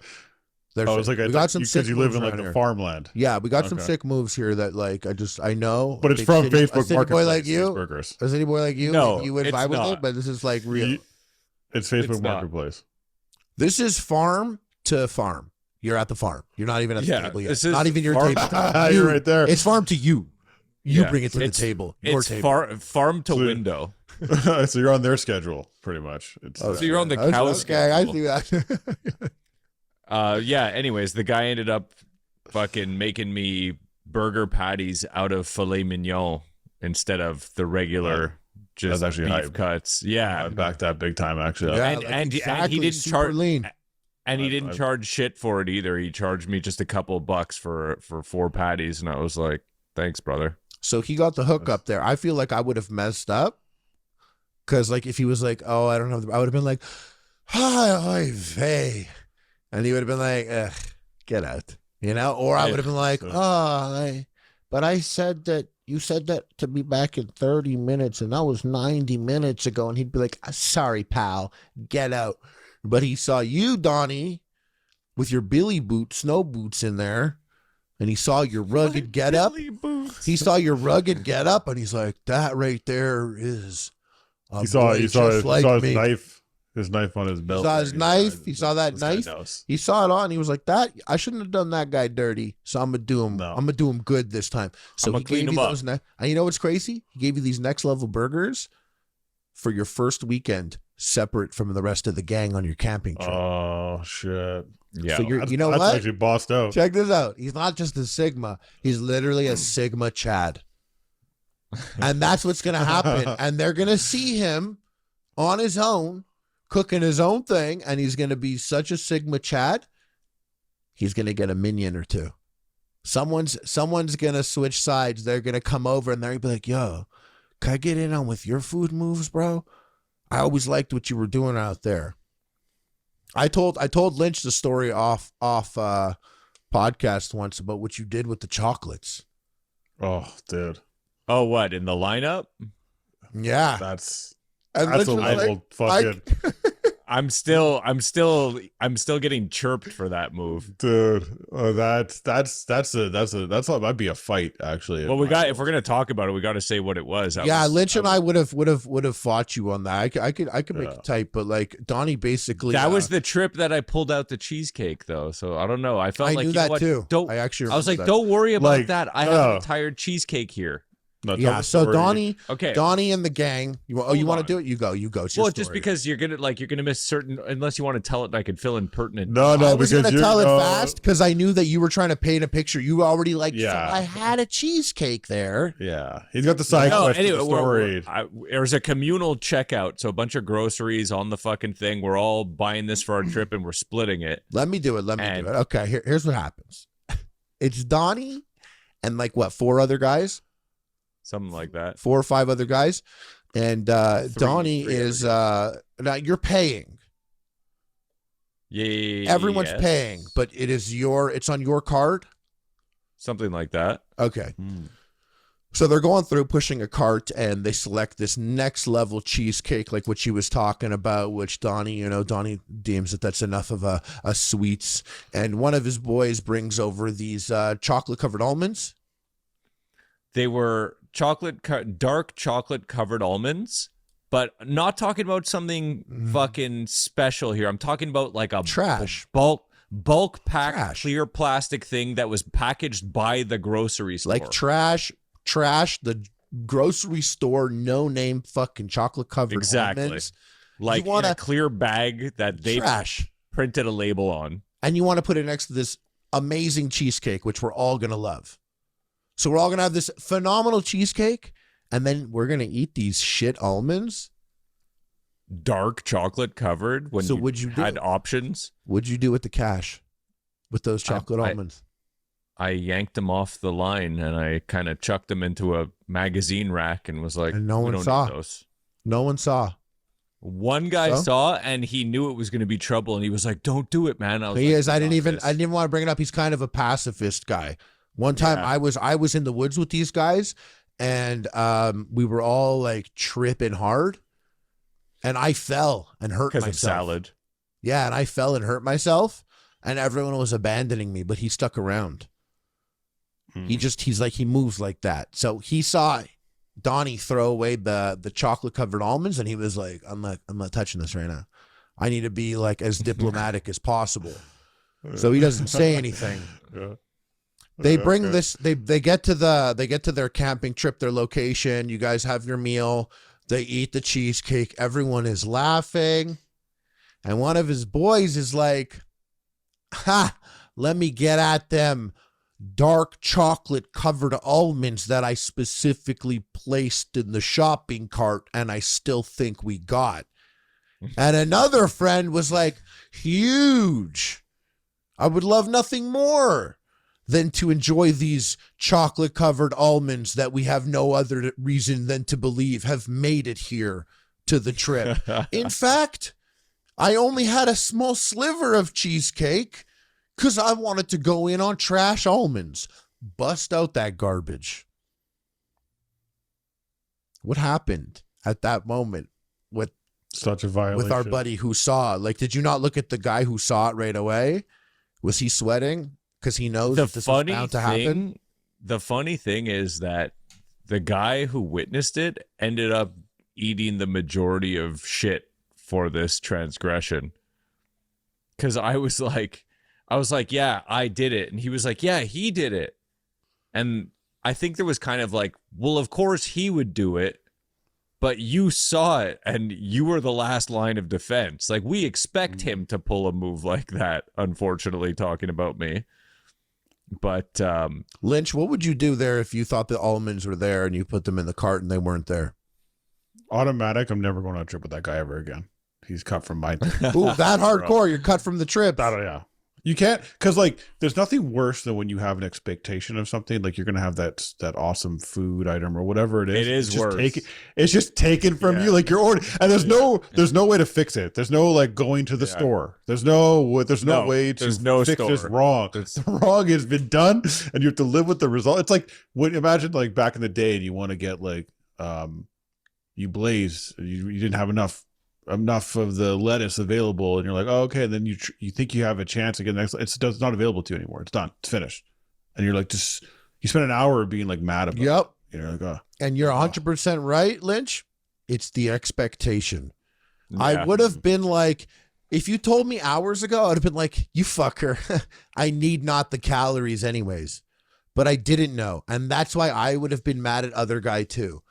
They're sick. Like we got some sick. Because you live in like the farmland. Yeah, we got some sick moves here that like I know. But it's from Facebook Marketplace. Boy like you, burgers. Is any boy like you? No, you would vibe with it, but this is like real. It's Facebook Marketplace. This is farm to farm. You're at the farm. You're not even at the table yet. This is not even your table. You're right there. It's farm to you. You bring it to the table. It's farm to window. So you're on their schedule, pretty much. So you're on the cow schedule. I see that. Yeah. Anyways, the guy ended up fucking making me burger patties out of filet mignon instead of the regular just actually beef hype. Cuts. Yeah, I backed that big time actually. Yeah, and he didn't charge lean. And he didn't charge shit for it either. He charged me just a couple of bucks for 4 patties, and I was like, "Thanks, brother." So he got the hook up there. I feel like I would have messed up, because like if he was like, "Oh, I don't know," I would have been like, "Hi, vey," and he would have been like, "Get out," Or I would have been like, but I said that you said that to be back in 30 minutes, and that was 90 minutes ago, and he'd be like, "Sorry, pal, get out." But he saw you, Donnie, with your Billy boot, snow boots in there, and he saw your rugged getup. He saw your rugged getup, and he's like, "That right there is." He saw his knife. His knife on his belt. He saw his knife. He saw that knife. He saw it on. He was like, "That I shouldn't have done that guy dirty. So I'm gonna do him. I'm gonna do him good this time." So he gave you those. And you know what's crazy? He gave you these next level burgers for your first weekend, separate from the rest of the gang on your camping trip. Oh shit! Yeah, so you know what? That's actually bossed out. Check this out. He's not just a Sigma. He's literally a Sigma Chad, and that's what's gonna happen. And they're gonna see him on his own, cooking his own thing, and he's gonna be such a Sigma Chad. He's gonna get a minion or two. Someone's gonna switch sides. They're gonna come over and they're gonna be like, "Yo, can I get in on with your food moves, bro? I always liked what you were doing out there." I told Lynch the story off podcast once about what you did with the chocolates. Oh, dude. Oh, what, in the lineup? Yeah. That's a level fucking. I'm still getting chirped for that move, dude. That'd be a fight, actually. Well, if we're gonna talk about it, we got to say what it was. Lynch and I would have fought you on that. I could make it tight, but like Donnie basically. That was the trip that I pulled out the cheesecake though, so I don't know. I felt like knew that too. I was like, don't worry about that. I have an entire cheesecake here. No, tell Yeah. the So story. Donnie and the gang. You want Hold to on. do it? You go. It's your Well, story. just because you're gonna miss certain, unless you want to tell it, I could fill in pertinent. No, I was because gonna you're tell it fast because I knew that you were trying to paint a picture. You already like. Yeah. So I had a cheesecake there. Yeah, he's got the side No, quest anyway, of the story. there's a communal checkout, so a bunch of groceries on the fucking thing. We're all buying this for our trip, and we're splitting it. Let me do it. Okay. Here's what happens. It's Donnie and like what 4 other guys. Something like that. 4 or 5 other guys, and Donnie three is now you're paying. Yeah, Everyone's paying, but it's on your card. something like that. Okay. So they're going through pushing a cart and they select this next level cheesecake, like what she was talking about, which Donnie deems that that's enough of a sweets. And one of his boys brings over these chocolate covered almonds. They were dark chocolate covered almonds, but not talking about something fucking special here. I'm talking about like a Trash. bulk pack Trash. clear plastic thing that was packaged by the grocery store. Like trash, the grocery store, no name fucking chocolate covered almonds. Like in a clear bag that they trash. printed a label on. And you want to put it next to this amazing cheesecake, which we're all going to love. So we're all going to have this phenomenal cheesecake, and then we're going to eat these shit almonds. Dark chocolate covered when you had options. What'd you do with the cash with those chocolate almonds? I yanked them off the line and I kind of chucked them into a magazine rack and was like, and no one saw. Those. No one saw. One guy saw and he knew it was going to be trouble and he was like, "Don't do it, man." I didn't even want to bring it up. He's kind of a pacifist guy. One time I was in the woods with these guys and we were all like tripping hard and I fell and hurt myself. Because of salad. Yeah, and I fell and hurt myself and everyone was abandoning me, but he stuck around. He moves like that. So he saw Donnie throw away the chocolate covered almonds and he was like, I'm not touching this right now. I need to be like as diplomatic as possible. So he doesn't say anything. Yeah. They bring this, they get to their camping trip, their location. You guys have your meal. They eat the cheesecake. Everyone is laughing. And one of his boys is like, "Ha, let me get at them dark chocolate covered almonds that I specifically placed in the shopping cart and I still think we got." And another friend was like, "Huge. I would love nothing more than to enjoy these chocolate covered almonds that we have no other reason than to believe have made it here to the trip. In fact, I only had a small sliver of cheesecake because I wanted to go in on trash almonds. Bust out that garbage." What happened at that moment with such a violation with our buddy who saw? Like, did you not look at the guy who saw it right away? Was he sweating because he knows that this was bound to happen? The funny thing is that the guy who witnessed it ended up eating the majority of shit for this transgression. Because I was like, "Yeah, I did it," and he was like, "Yeah, he did it," and I think there was kind of like, well, of course he would do it. But you saw it, and you were the last line of defense. Like, we expect him to pull a move like that, unfortunately, talking about me. But, Lynch, what would you do there if you thought the almonds were there and you put them in the cart and they weren't there? Automatic, I'm never going on a trip with that guy ever again. He's cut from my thing. Ooh, that hardcore, you're cut from the trip. Yeah. You can't, because like there's nothing worse than when you have an expectation of something, like you're gonna have that awesome food item or whatever it is. It is worse. It's just taken from you, like your order, and there's no way to fix it. There's no like going to the store. There's no way to fix this wrong. The wrong has been done, and you have to live with the result. It's like imagine like back in the day, and you want to get like you didn't have enough of the lettuce available, and you're like, "Oh, okay." And then you think you have a chance to get the next. It's not available to you anymore. It's done. It's finished. And you're like, you spend an hour being like mad about it. You're like, "Oh." And you're 100% right, Lynch. It's the expectation. Yeah. I would have been like, if you told me hours ago, I'd have been like, "You fucker, I need not the calories anyways." but I didn't know. And that's why I would have been mad at other guy too.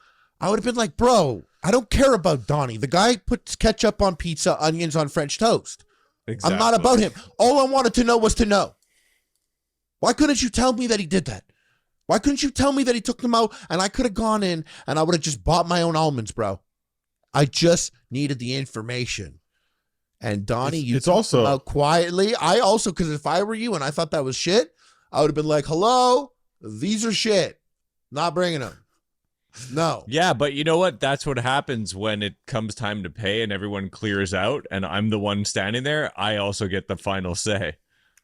I would have been like, bro, I don't care about Donnie. The guy puts ketchup on pizza, onions on French toast. Exactly. I'm not about him. All I wanted to know was to know. Why couldn't you tell me that he did that? Why couldn't you tell me that he took them out and I could have gone in and I would have just bought my own almonds, bro? I just needed the information. And Donnie, you took them out quietly. I also, because if I were you and I thought that was shit, I would have been like, hello, these are shit. Not bringing them. No. Yeah, but you know what? That's what happens when it comes time to pay and everyone clears out and I'm the one standing there. I also get the final say.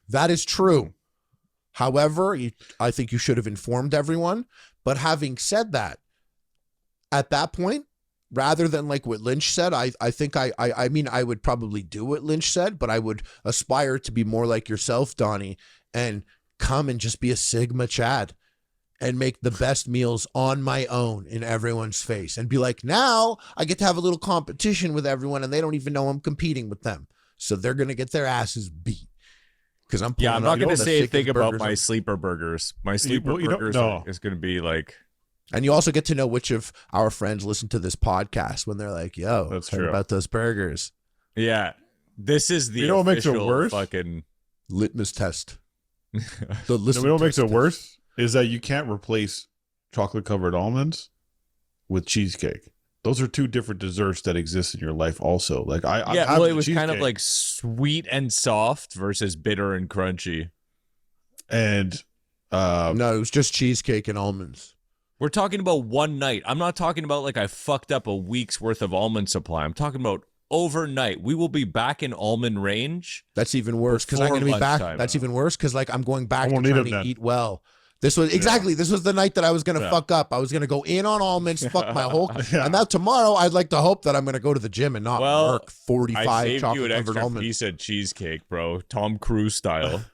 That is true. However, I think you should have informed everyone. But having said that, at that point, rather than like what Lynch said, I think I mean, I would probably do what Lynch said, but I would aspire to be more like yourself, Donnie, and come and just be a Sigma Chad and make the best meals on my own in everyone's face and be like, now I get to have a little competition with everyone and they don't even know I'm competing with them. So they're going to get their asses beat. Because I'm not going to say a thing about my sleeper burgers. My sleeper burgers is going to be like. And you also get to know which of our friends listen to this podcast when they're like, yo, that's heard true about those burgers. Yeah. This is the what makes it worse? Fucking litmus test. What makes it worse is that you can't replace chocolate covered almonds with cheesecake. Those are two different desserts that exist in your life also. Like it was kind of like sweet and soft versus bitter and crunchy. And no, it was just cheesecake and almonds. We're talking about one night. I'm not talking about like I fucked up a week's worth of almond supply. I'm talking about overnight. We will be back in almond range. That's even worse because I'm going to be back. That's even worse because like I'm going back to trying to eat well. This was this was the night that I was going to fuck up. I was going to go in on almonds, fuck my whole. And now tomorrow I'd like to hope that I'm going to go to the gym and not work 45 chocolate covered almonds. Piece of cheesecake, bro. Tom Cruise style.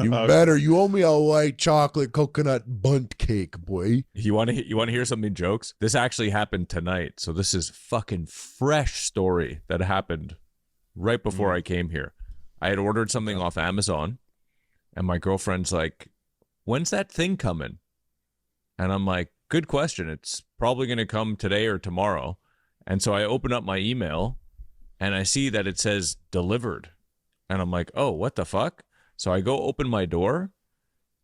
You better. You owe me a white chocolate coconut bundt cake, boy. You want to hear something jokes? This actually happened tonight. So this is fucking fresh story that happened right before I came here. I had ordered something off Amazon and my girlfriend's like, when's that thing coming? And I'm like, good question. It's probably going to come today or tomorrow. And so I open up my email and I see that it says delivered. And I'm like, oh, what the fuck? So I go open my door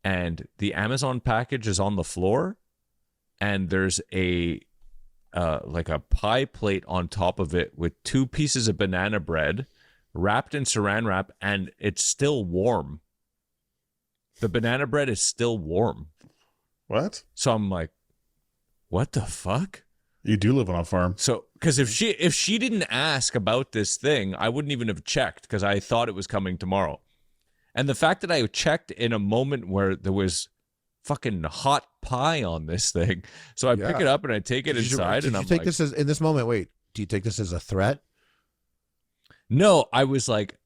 and the Amazon package is on the floor and there's a like a pie plate on top of it with 2 pieces of banana bread wrapped in saran wrap and it's still warm. The banana bread is still warm. What? So I'm like, what the fuck? You do live on a farm. So, because if she didn't ask about this thing, I wouldn't even have checked because I thought it was coming tomorrow. And the fact that I checked in a moment where there was fucking hot pie on this thing. So I pick it up and I take it inside and I'm like. This as, in this moment, wait, do you take this as a threat? No, I was like,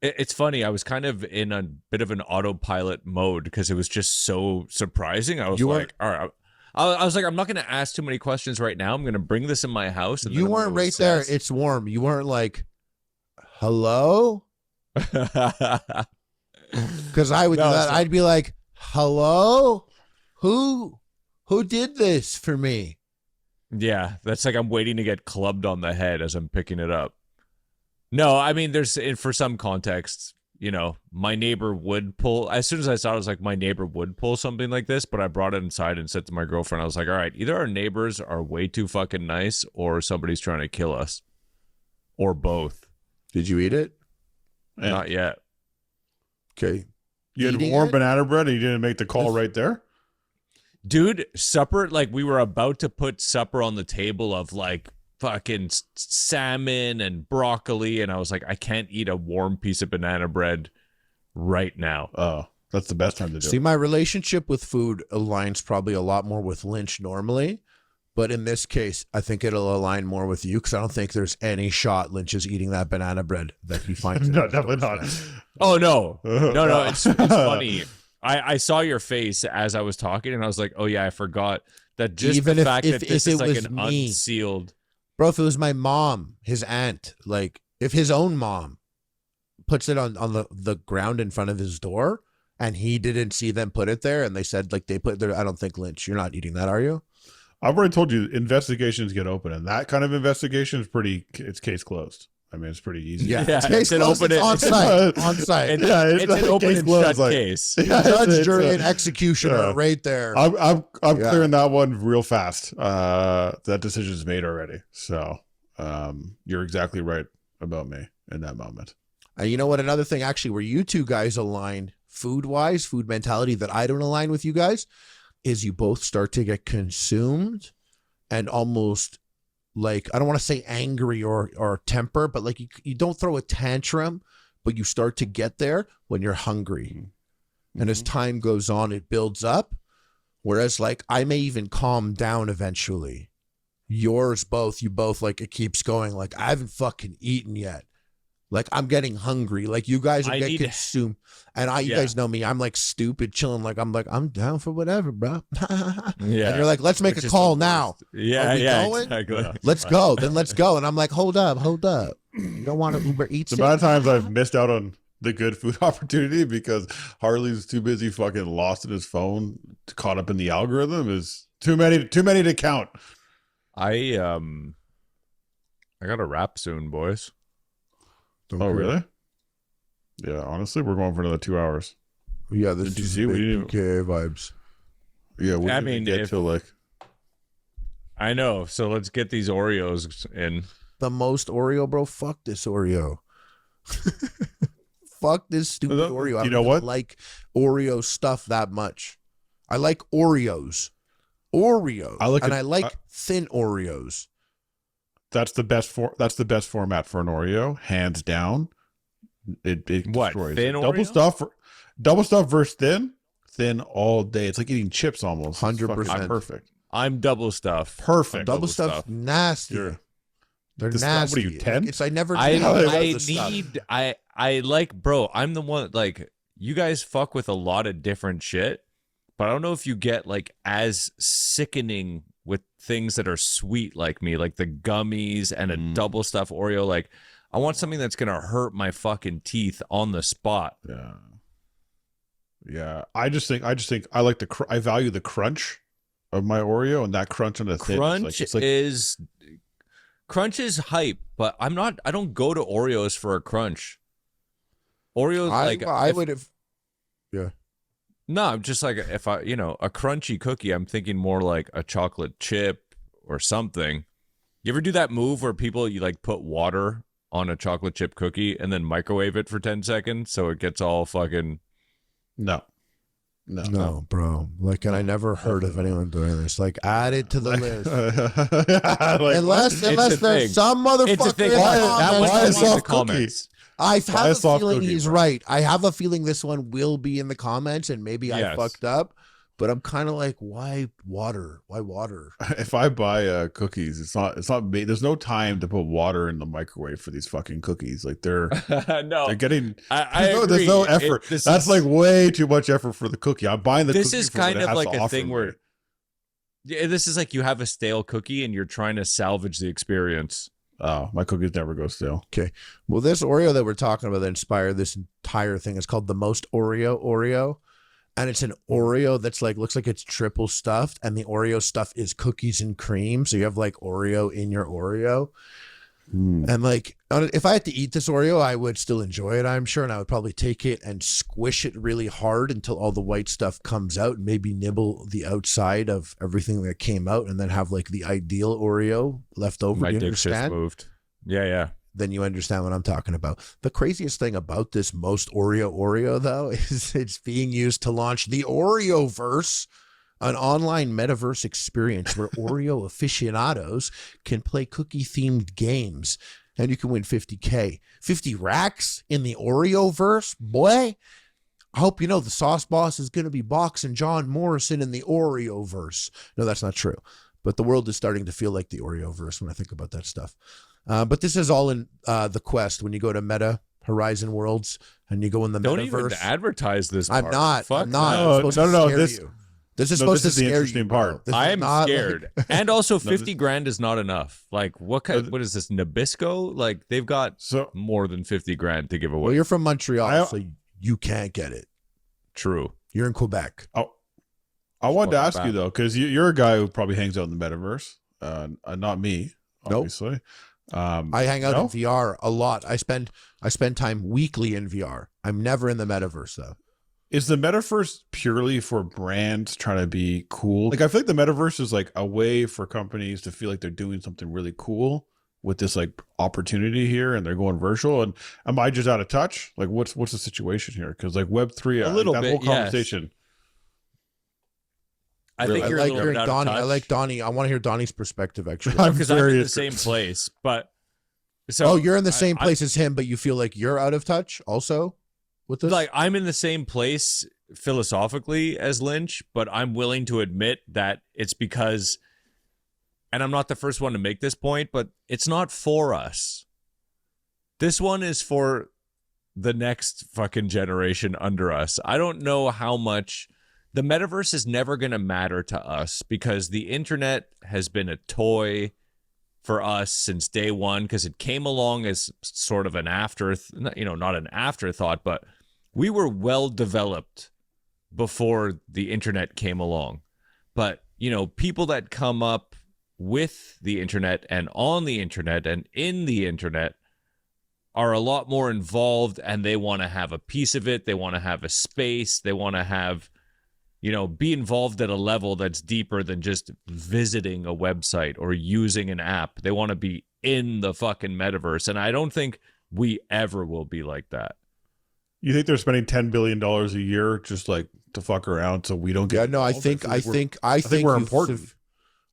it's funny. I was kind of in a bit of an autopilot mode because it was just so surprising. I was like, all right. I was like, I'm not going to ask too many questions right now. I'm going to bring this in my house. And you weren't right there. It's warm. You weren't like, hello? Because I would, I'd be like, hello? Who did this for me? Yeah, that's like I'm waiting to get clubbed on the head as I'm picking it up. No, I mean, for some context, you know, my neighbor would pull, as soon as I saw it, I was like, my neighbor would pull something like this, but I brought it inside and said to my girlfriend, I was like, all right, either our neighbors are way too fucking nice or somebody's trying to kill us. Or both. Did you eat it? Yeah. Not yet. Okay. You had warm banana bread and you didn't make the call right there? Dude, supper, like we were about to put supper on the table of like fucking salmon and broccoli, and I was like, I can't eat a warm piece of banana bread right now. Oh, that's the best time to do it. See, my relationship with food aligns probably a lot more with Lynch normally, but in this case, I think it'll align more with you because I don't think there's any shot Lynch is eating that banana bread that he finds. No, definitely not. Oh, no. No, it's funny. I saw your face as I was talking, and I was like, oh, yeah, I forgot that just even the fact that this is like an unsealed... Bro, if it was my mom, his aunt, like if his own mom puts it on the ground in front of his door and he didn't see them put it there, and they said like they put there. I don't think Lynch, you're not eating that, are you? I've already told you investigations get open, and that kind of investigation is it's case closed. I mean, it's pretty easy. Yeah, it's an open on site. On site. It's an open and shut case. Judge, jury, and executioner right there. I'm clearing that one real fast. That decision is made already. So you're exactly right about me in that moment. You know what? Another thing, actually, where you two guys align food-wise, food mentality that I don't align with you guys, is you both start to get consumed and almost like, I don't want to say angry or temper, but like you don't throw a tantrum, but you start to get there when you're hungry. And as time goes on, it builds up. Whereas like I may even calm down eventually. You both like it keeps going. Like I haven't fucking eaten yet. Like I'm getting hungry. Like you guys are getting consumed. And you guys know me. I'm like stupid chilling. Like I'm down for whatever, bro. And you're like, let's make a call now. Yeah, exactly. Let's go. Then let's go. And I'm like, hold up. You don't want to Uber Eats? The amount of times I've missed out on the good food opportunity because Harley's too busy fucking lost in his phone, caught up in the algorithm is too many to count. I got a wrap soon, boys. Oh, really? Yeah, honestly, we're going for another 2 hours. Yeah, this is PK vibes. Yeah, we didn't get to like. I know. So let's get these Oreos in. The most Oreo, bro. Fuck this Oreo. Fuck this stupid Oreo. You know what? Like Oreo stuff that much. I like Oreos. I like thin Oreos. That's the best format for an Oreo, hands down. It what, destroys thin it. Oreo? Double stuff versus thin all day. It's like eating chips almost. 100% perfect. I'm double stuff. Perfect. Double stuff nasty. Sure. They're nasty. What are you, 10? It's I never. I like, bro. I'm the one, like, you guys fuck with a lot of different shit, but I don't know if you get like as sickening with things that are sweet like me, like the gummies and a double stuff Oreo. Like, I want something that's gonna hurt my fucking teeth on the spot. Yeah. I just think I like I value the crunch of my Oreo, and that crunch on the thin. Crunch is hype, but I don't go to Oreos for a crunch. Oreos, No, I'm just like, if I, a crunchy cookie, I'm thinking more like a chocolate chip or something. You ever do that move where you like put water on a chocolate chip cookie and then microwave it for 10 seconds so it gets all fucking... No, bro. Like, and I never heard of anyone doing this. Like, add it to the list. Unless there's some motherfucker. That was in the comments. I have a feeling he's right. I have a feeling this one will be in the comments, and maybe I fucked up. But I'm kind of like, why water? Why water? If I buy cookies, it's not there's no time to put water in the microwave for these fucking cookies. Like they're they're getting. There's no effort. That's like way too much effort for the cookie. I'm buying the. This is kind of like a thing where. Yeah, this is like you have a stale cookie and you're trying to salvage the experience. Oh, my cookies never go stale. Okay. Well, this Oreo that we're talking about that inspired this entire thing is called the Most Oreo. And it's an Oreo that's like, looks like it's triple stuffed. And the Oreo stuff is cookies and cream. So you have like Oreo in your Oreo. And like, if I had to eat this Oreo, I would still enjoy it, I'm sure. And I would probably take it and squish it really hard until all the white stuff comes out and maybe nibble the outside of everything that came out and then have like the ideal Oreo left over. My dick just moved. Yeah. Then you understand what I'm talking about. The craziest thing about this Most Oreo, though, is it's being used to launch the Oreoverse, an online metaverse experience where Oreo aficionados can play cookie-themed games, and you can win 50K. 50 racks in the Oreoverse? Boy, I hope you know the sauce boss is going to be boxing John Morrison in the Oreoverse. No, that's not true. But the world is starting to feel like the Oreoverse when I think about that stuff. But this is all in the Quest. When you go to Meta Horizon Worlds and you go in the Don't metaverse. Don't even advertise this part. I'm not. No. This is supposed to scare the interesting you, part. I am scared. And also 50 grand is not enough. Like what is this, Nabisco? Like they've got more than 50 grand to give away. Well, you're from Montreal, so you can't get it. True. You're in Quebec. Oh, I wanted to Fucking ask you bad. though, because you're a guy who probably hangs out in the metaverse. Not me, Nope. obviously. I hang out no? in VR a lot. I spend time weekly in VR. I'm never in the metaverse though. Is the metaverse purely for brands trying to be cool? Like, I feel like the metaverse is like a way for companies to feel like they're doing something really cool with this like opportunity here, and they're going virtual. And am I just out of touch? Like, what's the situation here? Because like Web3, A little that bit, whole conversation. I Really? think I you're like a little hearing bit out of Donnie. touch. I like Donnie. I want to hear Donnie's perspective actually. I'm because I'm in very the same place. But so Oh, you're in the same I- place as him, but you feel like you're out of touch also with this? like I'm in the same place philosophically as Lynch, but I'm willing to admit that it's because, and I'm not the first one to make this point, but it's not for us. This one is for the next fucking generation under us. I don't know how much the metaverse is never going to matter to us because the internet has been a toy for us since day one, because it came along as sort of an not an afterthought, but we were well developed before the internet came along. But, people that come up with the internet and on the internet and in the internet are a lot more involved, and they want to have a piece of it. They want to have a space. They want to have, be involved at a level that's deeper than just visiting a website or using an app. They want to be in the fucking metaverse. And I don't think we ever will be like that. You think they're spending $10 billion a year just like to fuck around so we don't get? Yeah, no, I think we're important.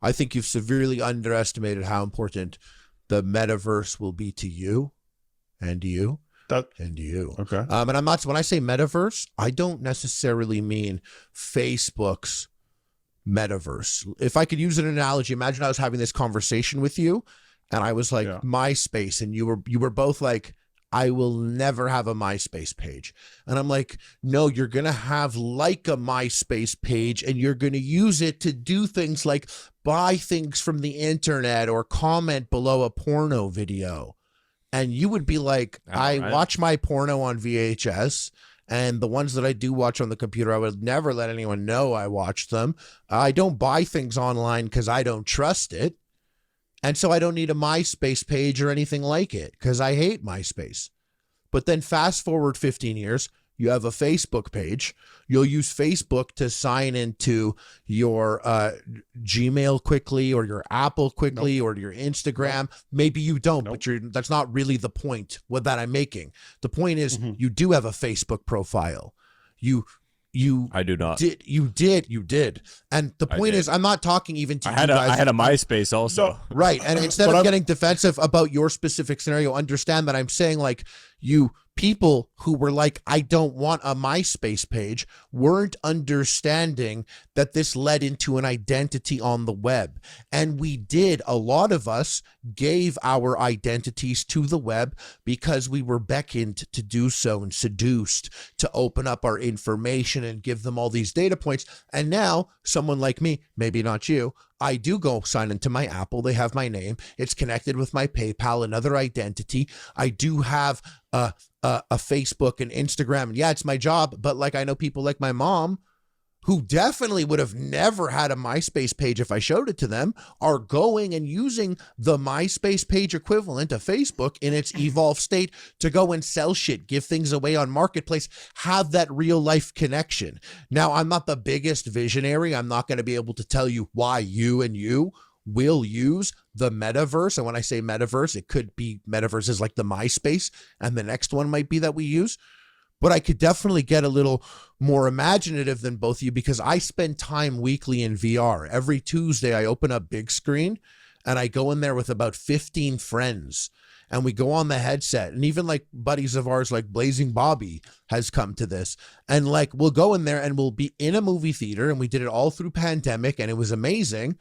I think you've severely underestimated how important the metaverse will be to you and you. And you. Okay. And I'm not, when I say metaverse, I don't necessarily mean Facebook's metaverse. If I could use an analogy, imagine I was having this conversation with you and I was like, MySpace, and you were both like, I will never have a MySpace page. And I'm like, no, you're going to have like a MySpace page, and you're going to use it to do things like buy things from the internet or comment below a porno video. And you would be like, I watch my porno on VHS, and the ones that I do watch on the computer, I would never let anyone know I watched them. I don't buy things online because I don't trust it. And so I don't need a MySpace page or anything like it because I hate MySpace. But then fast forward 15 years, you have a Facebook page. You'll use Facebook to sign into your Gmail quickly, or your Apple quickly, or your Instagram. Maybe you don't, but that's not really the point that I'm making. The point is you do have a Facebook profile. I do not. You did. And the point is, I'm not talking even to you guys. I had a MySpace also. No, right. And instead of getting defensive about your specific scenario, understand that I'm saying like you people who were like, I don't want a MySpace page, weren't understanding that this led into an identity on the web. And we did. A lot of us gave our identities to the web because we were beckoned to do so and seduced to open up our information and give them all these data points. And now someone like me, maybe not you, I do go sign into my Apple. They have my name. It's connected with my PayPal, another identity. I do have a Facebook and Instagram. And yeah, it's my job. But like, I know people like my mom who definitely would have never had a MySpace page if I showed it to them, are going and using the MySpace page equivalent of Facebook in its evolved state to go and sell shit, give things away on Marketplace, have that real life connection. Now, I'm not the biggest visionary. I'm not going to be able to tell you why you will use the metaverse. And when I say metaverse, it could be metaverses like the MySpace, and the next one might be that we use. But I could definitely get a little more imaginative than both of you, because I spend time weekly in VR. Every Tuesday, I open up Big Screen and I go in there with about 15 friends, and we go on the headset. And even like buddies of ours, like Blazing Bobby has come to this. And like, we'll go in there and we'll be in a movie theater, and we did it all through pandemic, and it was amazing.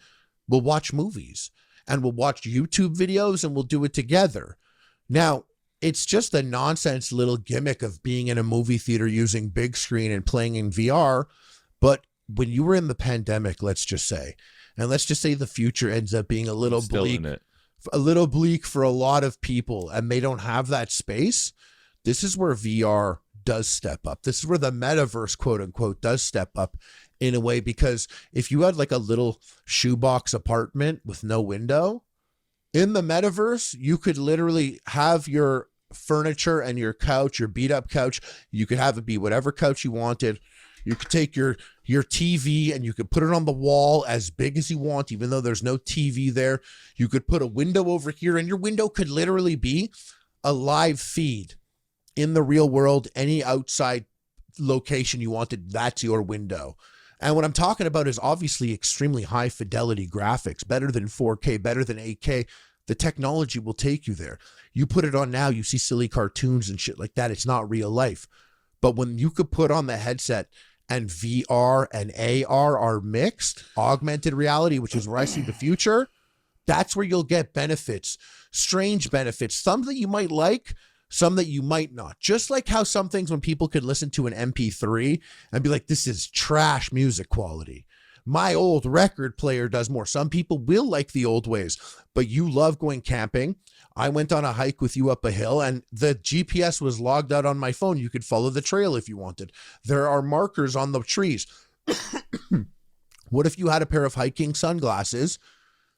We'll watch movies and we'll watch YouTube videos, and we'll do it together. Now, it's just a nonsense little gimmick of being in a movie theater using Big Screen and playing in VR. But when you were in the pandemic, let's just say the future ends up being a little bleak for a lot of people, and they don't have that space. This is where VR does step up. This is where the metaverse, quote unquote, does step up in a way, because if you had like a little shoebox apartment with no window, in the metaverse, you could literally have your furniture and your couch, your beat up couch. You could have it be whatever couch you wanted. You could take your TV and you could put it on the wall as big as you want, even though there's no TV there. You could put a window over here, and your window could literally be a live feed in the real world. Any outside location you wanted, that's your window. And what I'm talking about is obviously extremely high fidelity graphics, better than 4K, better than 8K. The technology will take you there. You put it on now, you see silly cartoons and shit like that. It's not real life. But when you could put on the headset and VR and AR are mixed, augmented reality, which is where I see the future, that's where you'll get benefits, strange benefits, some that you might like, some that you might not. Just like how some things, when people could listen to an MP3 and be like, this is trash music quality. My old record player does more. Some people will like the old ways, but you love going camping. I went on a hike with you up a hill and the GPS was logged out on my phone. You could follow the trail if you wanted. There are markers on the trees. What if you had a pair of hiking sunglasses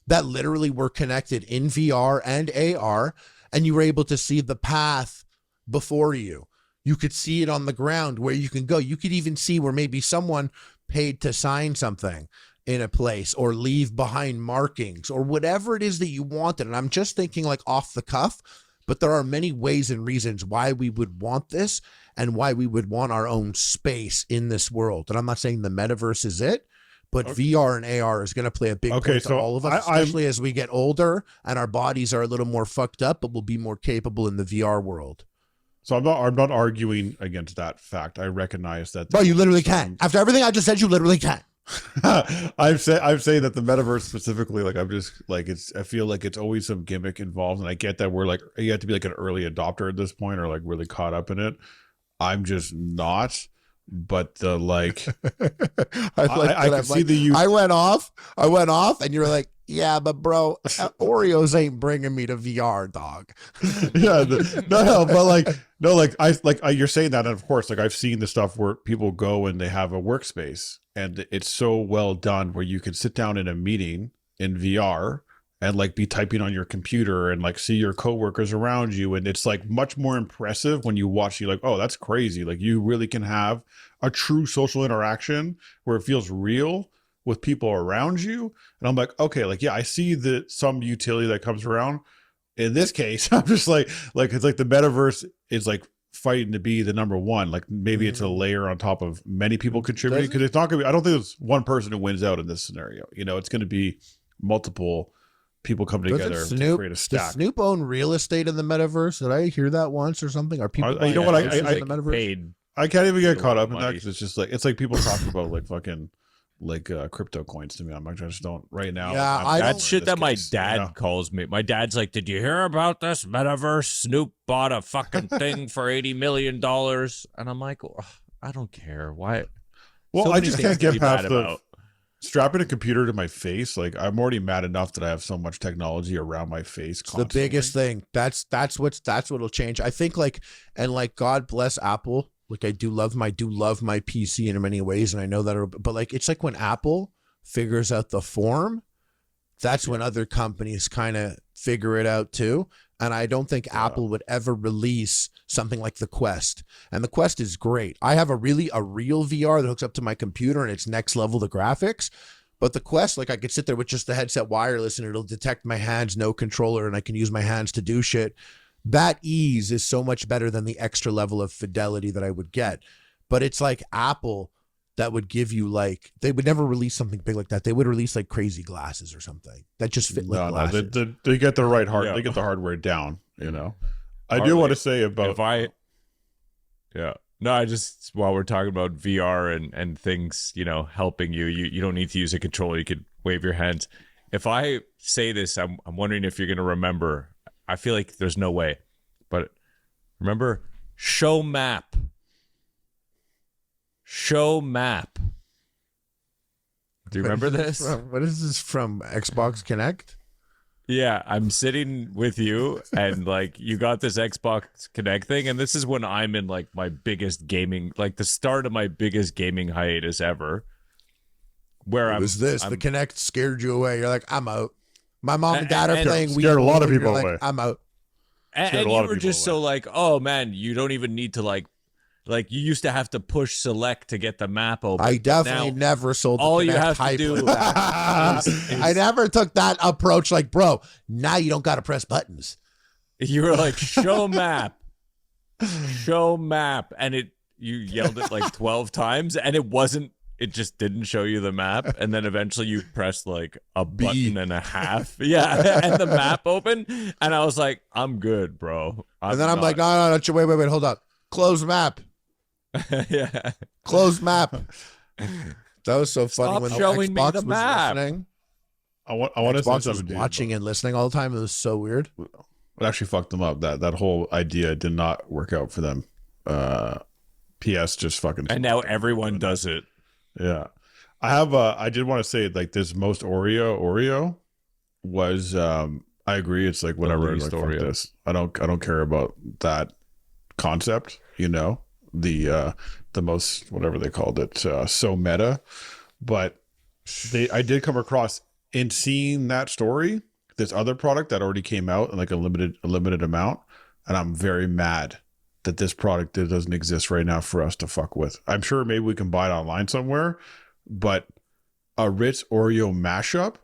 that literally were connected in VR and AR, and you were able to see the path before you? You could see it on the ground where you can go. You could even see where maybe someone paid to sign something in a place or leave behind markings or whatever it is that you wanted. And I'm just thinking like off the cuff, but there are many ways and reasons why we would want this and why we would want our own space in this world. And I'm not saying the metaverse is it, but VR and AR is going to play a big part to all of us, especially as we get older and our bodies are a little more fucked up, but we'll be more capable in the VR world. So I'm not arguing against that fact. I recognize that. Bro, you literally can. After everything I just said, you literally can. I'm saying that the metaverse specifically, like I'm just like I feel like it's always some gimmick involved, and I get that we're like you have to be like an early adopter at this point or like really caught up in it. I'm just not. But the like, I can see the use. I went off, and you were like, yeah, but bro, Oreos ain't bringing me to VR, dog. Yeah, you're saying that, and of course, like I've seen the stuff where people go and they have a workspace, and it's so well done where you can sit down in a meeting in VR and like be typing on your computer and like see your coworkers around you, and it's like much more impressive when you watch. You like, oh, that's crazy! Like you really can have a true social interaction where it feels real with people around you. And I'm like, okay, like, yeah, I see that some utility that comes around. In this case, I'm just like it's like the metaverse is like fighting to be the number one. Like maybe it's a layer on top of many people contributing, because it's not gonna be, I don't think it's one person who wins out in this scenario. You know, it's going to be multiple people come together to create a stack. Does Snoop own real estate in the metaverse? Did I hear that once or something? Are people you know what, in the metaverse? I can't even get caught up in that, because it's just like, it's like people talking about like fucking like crypto coins to me. I'm like, I just don't right now. Yeah, that's shit that my dad calls me. My dad's like, did you hear about this metaverse? Snoop bought a fucking thing for $80 million. And I'm like, oh, I don't care. Why? Well, I just can't get past the strapping a computer to my face. Like I'm already mad enough that I have so much technology around my face constantly. The biggest thing. That's what'll change. I think like, and like, God bless Apple. Like I do love my PC in many ways, and I know that, but like it's like when Apple figures out the form, that's when other companies kind of figure it out too. And I don't think Apple would ever release something like the Quest. And the Quest is great. I have a real VR that hooks up to my computer, and it's next level the graphics. But the Quest, like I could sit there with just the headset wireless, and it'll detect my hands, no controller, and I can use my hands to do shit. That ease is so much better than the extra level of fidelity that I would get. But it's like Apple that would give you like, they would never release something big like that. They would release like crazy glasses or something that just fit like glasses. They get the right they get the hardware down, you know. I do want to say about I just, while we're talking about VR and things, you know, helping you don't need to use a controller. You could wave your hands. If I say this, I'm wondering if you're going to remember. I feel like there's no way, but remember show map. Do you remember this? What is this from? Xbox Connect? Yeah, I'm sitting with you and like you got this Xbox Connect thing, and this is when I'm in like my biggest gaming, like the start of my biggest gaming hiatus ever. Where It was this. The Connect scared you away. You're like, I'm out. My mom and dad are playing Wii. Scared a lot of You're people like, away. I'm out. And you were just so like, oh man, you don't even need to like you used to have to push select to get the map open. I definitely never sold the all you Connect have to hype do like that. I never took that approach like, bro, now you don't got to press buttons. You were like, show map. Show map. And you yelled it like 12 times and it just didn't show you the map. And then eventually you pressed like a button and a half. Yeah. And the map opened. And I was like, I'm good, bro. And then I'm like, no, wait, hold up. Close map. Yeah. Close map. That was so funny. Stop when showing Xbox me the was map. Listening. I want to say Xbox was something. watching and listening all the time. It was so weird. It actually fucked them up. That whole idea did not work out for them. PS just fucking. And now everyone does it. Yeah, I did want to say like this most Oreo was. I agree. It's like whatever. Like, fuck this. I don't care about that concept. You know, the most whatever they called it. So meta, but I did come across in seeing that story this other product that already came out in like a limited amount, and I'm very mad that this product doesn't exist right now for us to fuck with. I'm sure maybe we can buy it online somewhere, but a Ritz Oreo mashup,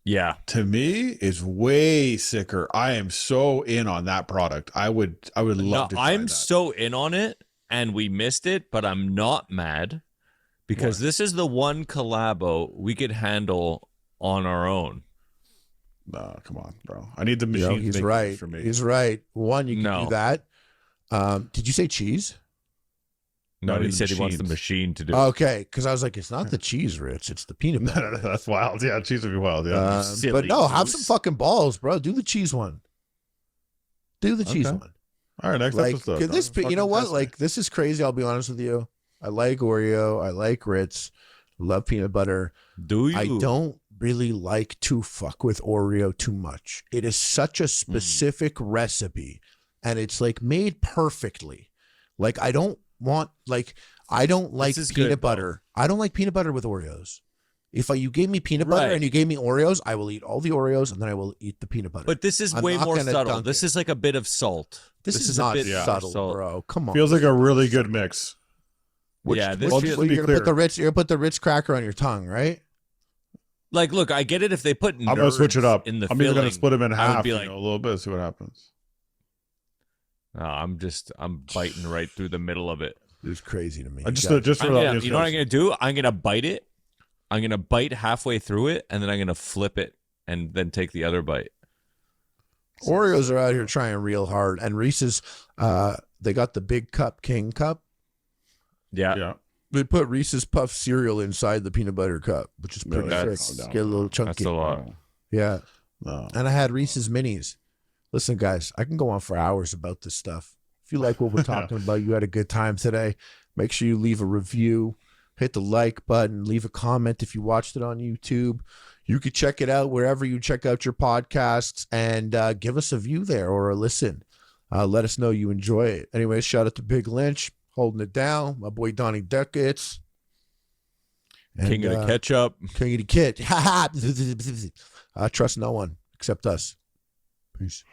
yeah, to me is way sicker. I am so in on that product. I would love to try I'm that. so in on it, and we missed it, but I'm not mad because this is the one collabo we could handle on our own. No, come on, bro. I need the machine. He's right. For me. He's right. One, you can do that. Did you say cheese? No, he said he wants the machine to do it. Okay, because I was like, it's not the cheese, Rich. It's the peanut butter. That's wild. Yeah, cheese would be wild. Yeah, but no, have some fucking balls, bro. Do the cheese one. Do the cheese one. All right, next episode. You know what? Like, this is crazy. I'll be honest with you. I like Oreo. I like Ritz. Love peanut butter. Do you? I don't really like to fuck with Oreo too much. It is such a specific recipe, and it's like made perfectly. Like, I don't like peanut butter. I don't like peanut butter with Oreos. If you gave me peanut butter and you gave me Oreos, I will eat all the Oreos and then I will eat the peanut butter. But this is way more subtle. This is like a bit of salt. This is not subtle, bro. Come on. Feels like a really good mix. You're gonna put the Ritz cracker on your tongue, right? Like, look, I get it if they put. I'm gonna switch it up. In the I'm either gonna split them in half, a little bit, see what happens. No, I'm biting right through the middle of it. It's crazy to me. You know what I'm gonna do? I'm gonna bite it. I'm gonna bite halfway through it, and then I'm gonna flip it, and then take the other bite. Oreos are out here trying real hard, and Reese's, they got the big cup, King cup. Yeah. They put Reese's Puff cereal inside the peanut butter cup, which is pretty sick. Get a little chunky. That's a lot. Yeah. No. And I had Reese's Minis. Listen, guys, I can go on for hours about this stuff. If you like what we're talking about, you had a good time today, make sure you leave a review, hit the like button, leave a comment if you watched it on YouTube. You could check it out wherever you check out your podcasts and give us a view there or a listen. Let us know you enjoy it. Anyway, shout out to Big Lynch, holding it down. My boy Donnie Duckets. King of the ketchup. King of the kit. I trust no one except us. Peace.